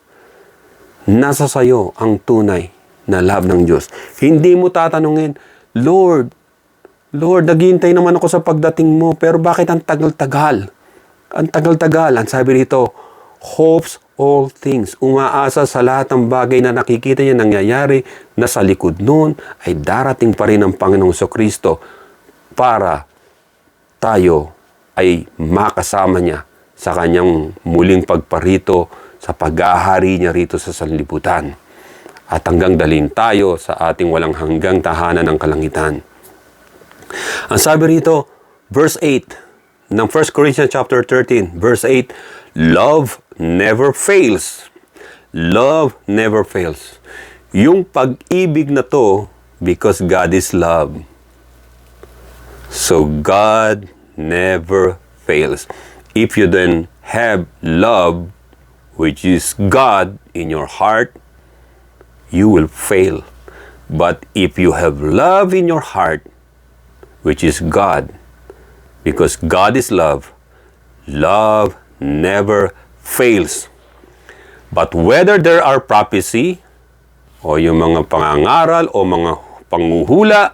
nasa sayo ang tunay na love ng Diyos. Hindi mo tatanungin, Lord, naghihintay naman ako sa pagdating mo, pero bakit ang tagal-tagal? Ang tagal-tagal. Ang sabi rito, hopes all things. Umaasa sa lahat ng bagay na nakikita niya nangyayari na sa likod noon ay darating pa rin ang Panginoong Kristo para tayo ay makasama niya sa kanyang muling pagparito sa pag-ahari niya rito sa sanlibutan. At hanggang dalhin tayo sa ating walang hanggang tahanan ng kalangitan. Ang sabi rito, verse 8 ng 1 Corinthians chapter 13, verse 8, love never fails. Love never fails. Yung pag-ibig na to, because God is love. So God never fails. If you then have love, which is God in your heart, you will fail. But if you have love in your heart, which is God, because God is love, love never fails. But whether there are prophecy, o yung mga pangangaral, o mga panghuhula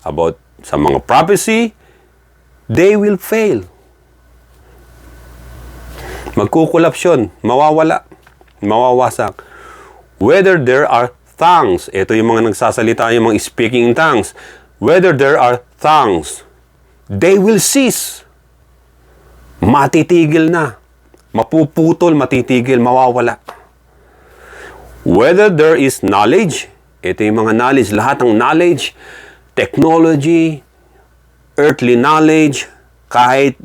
about sa mga prophecy, they will fail. Magkukulapsyon, mawawala, mawawasak. Whether there are tongues, ito yung mga nagsasalita, yung mga speaking in tongues, whether there are tongues, they will cease. Matitigil na. Mapuputol, matitigil, mawawala. Whether there is knowledge, ito yung mga knowledge, lahat ng knowledge, technology, earthly knowledge, kahit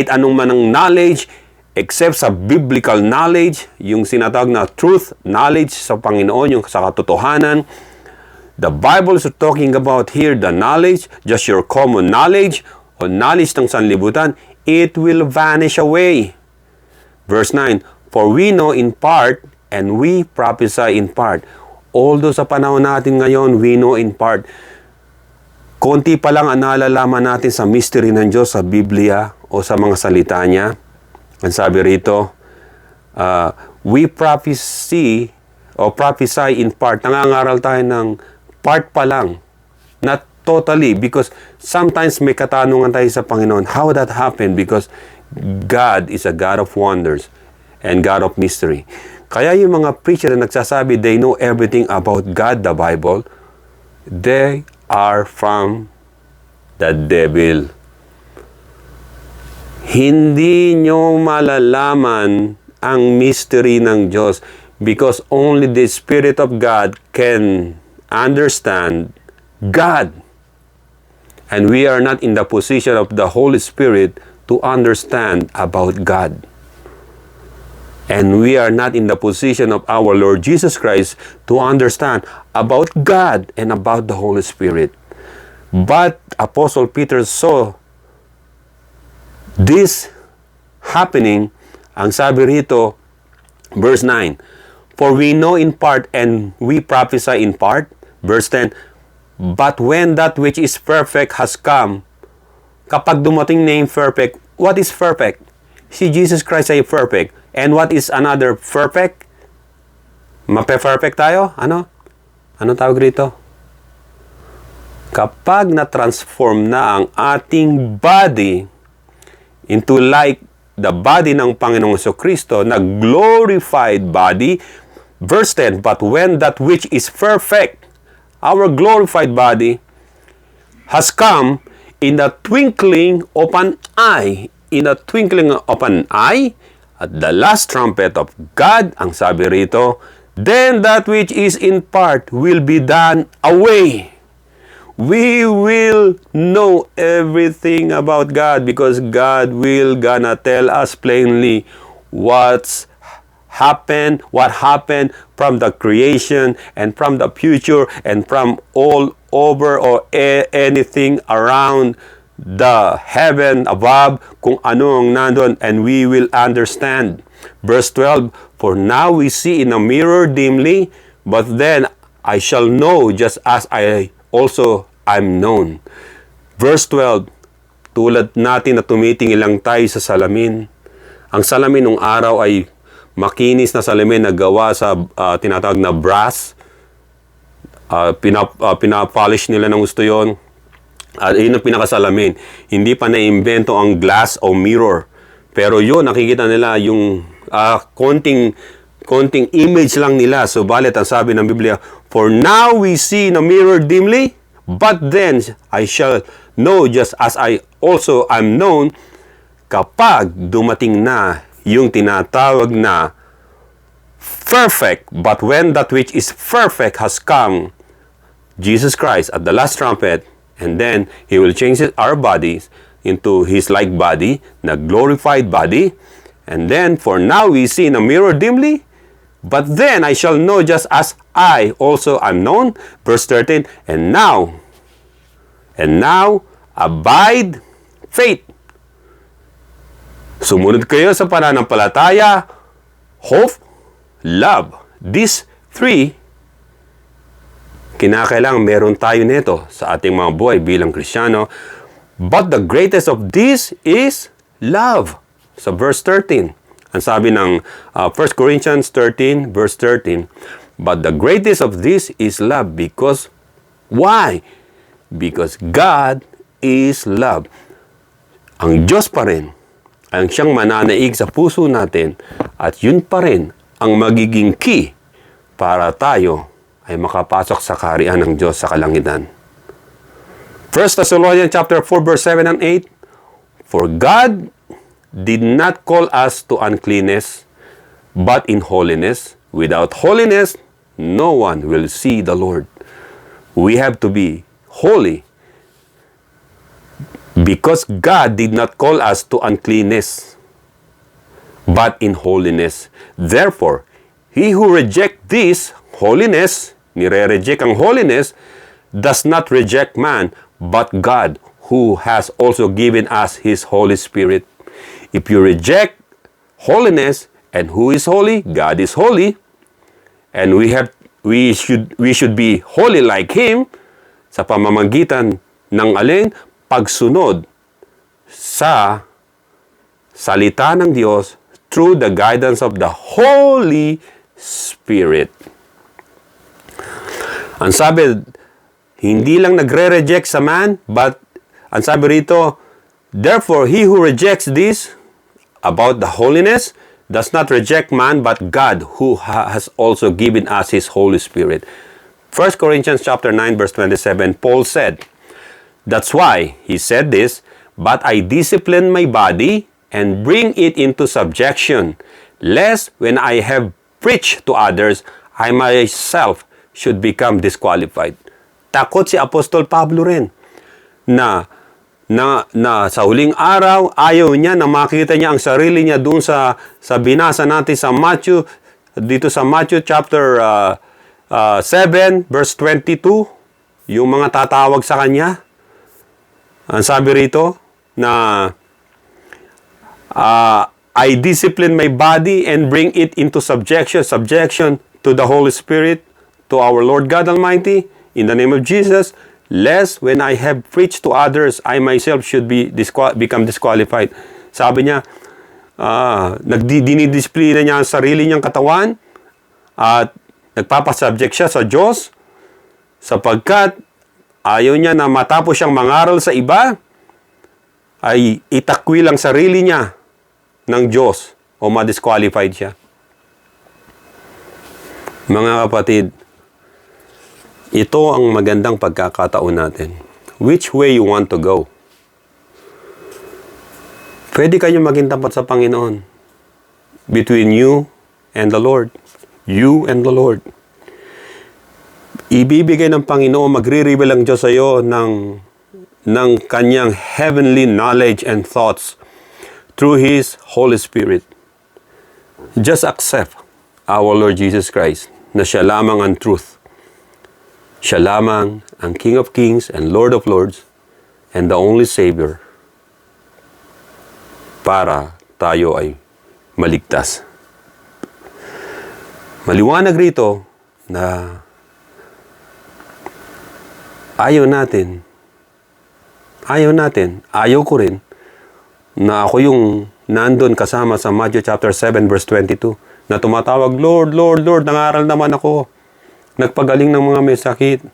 anong man ang knowledge, except sa biblical knowledge, yung sinatawag na truth, knowledge sa Panginoon, yung sa katotohanan. The Bible is talking about here the knowledge, just your common knowledge, o knowledge ng sanlibutan, it will vanish away. Verse 9, for we know in part, and we prophesy in part. Although sa panahon natin ngayon, we know in part. Konti pa lang ang nalalaman natin sa mystery ng Diyos sa Biblia o sa mga salita niya. Ang sabi rito, we prophesy in part. Nangangaral tayo ng part pa lang. Not totally, because sometimes may katanungan tayo sa Panginoon. How that happened? Because God is a God of wonders and God of mystery. Kaya yung mga preacher na nagsasabi they know everything about God, the Bible, they are from the devil. Hindi nyo malalaman ang mystery ng Diyos because only the Spirit of God can understand God. And we are not in the position of the Holy Spirit to understand about God. And we are not in the position of our Lord Jesus Christ to understand about God and about the Holy Spirit. But Apostle Peter saw this happening. Ang sabi rito, verse 9, for we know in part and we prophesy in part. Verse 10, but when that which is perfect has come, kapag dumating na yung perfect, what is perfect? Si Jesus Christ ay perfect. And what is another perfect? Mape-perfect tayo? Ano? Anong tawag rito? Kapag na-transform na ang ating body into like the body ng Panginoong Kristo, na glorified body, verse 10, but when that which is perfect, our glorified body, has come in the twinkling of an eye, in the twinkling of an eye, at the last trumpet of God, ang sabi rito, then that which is in part will be done away. We will know everything about God because God will gonna tell us plainly what happened from the creation and from the future and from all over or anything around the heaven above, kung ano ang nandun, and we will understand. Verse 12, for now we see in a mirror dimly, but then I shall know just as I also am known. Verse 12, Tulad natin na tumitingin lang tayo sa salamin. Ang salamin nung araw ay makinis na salamin na gawa sa tinatawag na brass. Pinapolish nila ng gusto yon. At yun ang pinakasalamin. Hindi pa na-invento ang glass o mirror. Pero yun, nakikita nila yung konting image lang nila. Subalit, ang sabi ng Biblia, "For now we see in a mirror dimly, but then I shall know just as I also am known." Kapag dumating na yung tinatawag na perfect, but when that which is perfect has come, Jesus Christ at the last trumpet, and then He will change our bodies into His like body, na glorified body. And then, for now we see in a mirror dimly, but then I shall know just as I also am known. Verse 13, and now, abide faith. Sumunod kayo sa pananampalataya, hope, love. These three, kinakailangan meron tayo nito sa ating mga buhay bilang Kristiyano. But the greatest of these is love. Sa verse 13, ang sabi ng 1 Corinthians 13, verse 13, but the greatest of this is love. Because, why? Because God is love. Ang Diyos pa rin ang siyang mananaig sa puso natin, at yun pa rin ang magiging key para tayo ay makapasok sa kaharian ng Diyos sa kalangitan. 1 Thessalonians chapter 4 verse 7 and 8, for God did not call us to uncleanness, but in holiness. Without holiness, no one will see the Lord. We have to be holy, because God did not call us to uncleanness, but in holiness. Therefore, he who rejects this holiness, nire-reject ang holiness, does not reject man, but God, who has also given us His Holy Spirit. If you reject holiness, and who is holy? God is holy, and we should be holy like Him sa pamamagitan ng alin? Pagsunod sa salita ng Diyos through the guidance of the Holy Spirit. Ang sabi, hindi lang nagre-reject sa man, but ang sabi rito, therefore, he who rejects this about the holiness does not reject man, but God, who has also given us His Holy Spirit. 1 Corinthians chapter 9, verse 27, Paul said, that's why he said this, but I discipline my body and bring it into subjection, lest when I have preached to others, I myself should become disqualified. Takot si Apostol Pablo rin na sa huling araw, ayaw niya na makita niya ang sarili niya doon sa binasa natin sa Matthew, dito sa Matthew chapter 7, verse 22, yung mga tatawag sa kanya. Ang sabi rito na I discipline my body and bring it into subjection to the Holy Spirit, to our Lord God Almighty, in the name of Jesus, lest when I have preached to others, I myself should become disqualified. Sabi niya, dinidisplina niya ang sarili niyang katawan at nagpapasubject siya sa Diyos sapagkat ayaw niya na matapos siyang mangaral sa iba, ay itakwil ang sarili niya ng Diyos o ma-disqualified siya. Mga kapatid, ito ang magandang pagkakataon natin. Which way you want to go? Pwede kayo maging tapat sa Panginoon. Between you and the Lord. You and the Lord. Ibibigay ng Panginoon, magre-reveal ang Diyos sa iyo ng kanyang heavenly knowledge and thoughts through His Holy Spirit. Just accept our Lord Jesus Christ na siya lamang ang truth. Siya lamang ang King of Kings and Lord of Lords and the only Savior para tayo ay maligtas. Maliwanag rito na ayaw natin Ayaw natin. Ayaw ko rin na ako yung nandun kasama sa Matthew chapter 7 verse 22 na tumatawag, Lord, Lord, Lord, nangaral naman ako. Nagpagaling ng mga may sakit.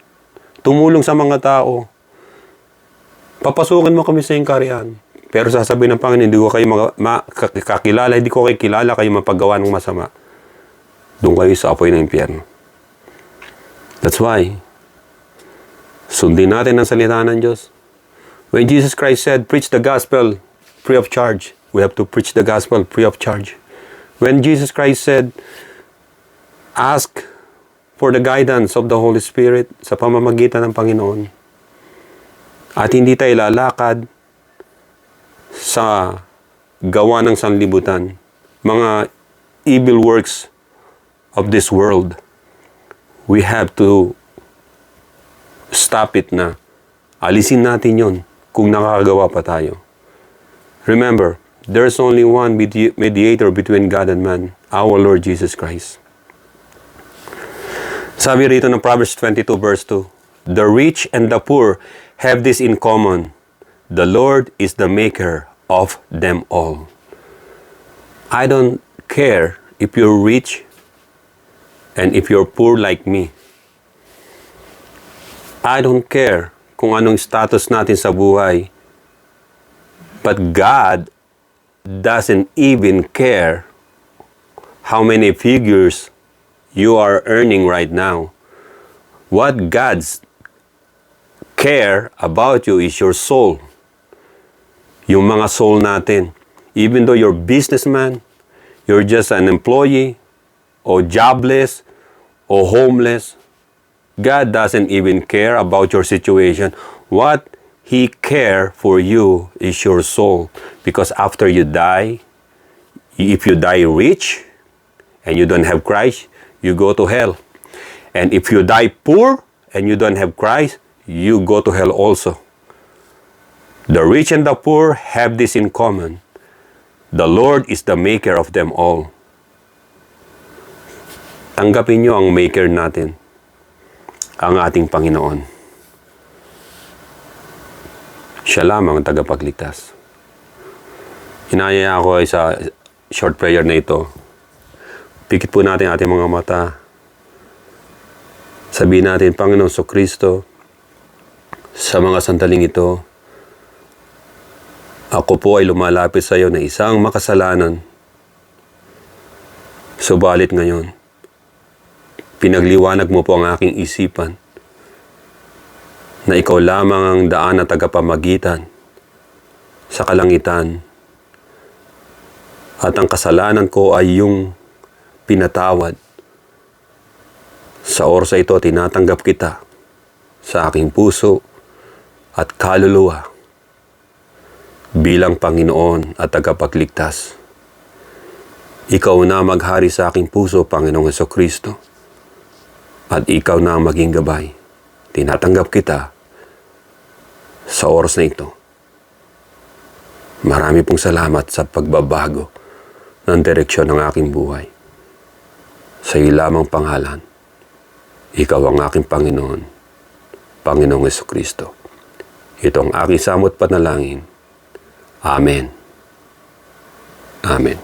Tumulong sa mga tao. Papasukin mo kami sa iyong kaharian. Pero sasabihin ng Panginoon, hindi ko kayo kakilala, hindi ko kayo kilala, kayo mapagawa ng masama. Doon kayo sa apoy ng impyerno. That's why, sundin natin ang salita ng Diyos. When Jesus Christ said, preach the gospel free of charge, we have to preach the gospel free of charge. When Jesus Christ said, ask for the guidance of the Holy Spirit sa pamamagitan ng Panginoon, at hindi tayo lalakad sa gawa ng sanlibutan, mga evil works of this world, we have to stop it na. Alisin natin yon kung nakakagawa pa tayo. Remember, there's only one mediator between God and man, our Lord Jesus Christ. Sabi rito ng Proverbs 22 verse 2, the rich and the poor have this in common. The Lord is the maker of them all. I don't care if you're rich and if you're poor like me. I don't care kung anong status natin sa buhay. But God doesn't even care how many figures you are earning right now. What God's care about you is your soul. Yung mga soul natin. Even though you're businessman, you're just an employee, or jobless, or homeless, God doesn't even care about your situation. What He cares for you is your soul. Because after you die, if you die rich, and you don't have Christ, you go to hell. And if you die poor, and you don't have Christ, you go to hell also. The rich and the poor have this in common. The Lord is the maker of them all. Tanggapin niyo ang maker natin, ang ating Panginoon. Siya lamang ang tagapagligtas. Inayaya ako ay sa short prayer na ito. Pikit po natin ating mga mata. Sabihin natin, Panginoon Kristo, sa mga sandaling ito, ako po ay lumalapit sa iyo na isang makasalanan. Subalit ngayon, pinagliwanag mo po ang aking isipan na ikaw lamang ang daan at tagapamagitan sa kalangitan. At ang kasalanan ko ay yung pinatawad. Sa oras ito, tinatanggap kita sa aking puso at kaluluwa bilang Panginoon at tagapagligtas. Ikaw na maghari sa aking puso, Panginoong Jesucristo. At ikaw na ang maging gabay. Tinatanggap kita sa oras na ito. Marami pong salamat sa pagbabago ng direksyon ng aking buhay. Sa iyo lamang pangalan. Ikaw ang aking Panginoon, Panginoong Jesucristo. Ito ang aking samot panalangin. Amen. Amen.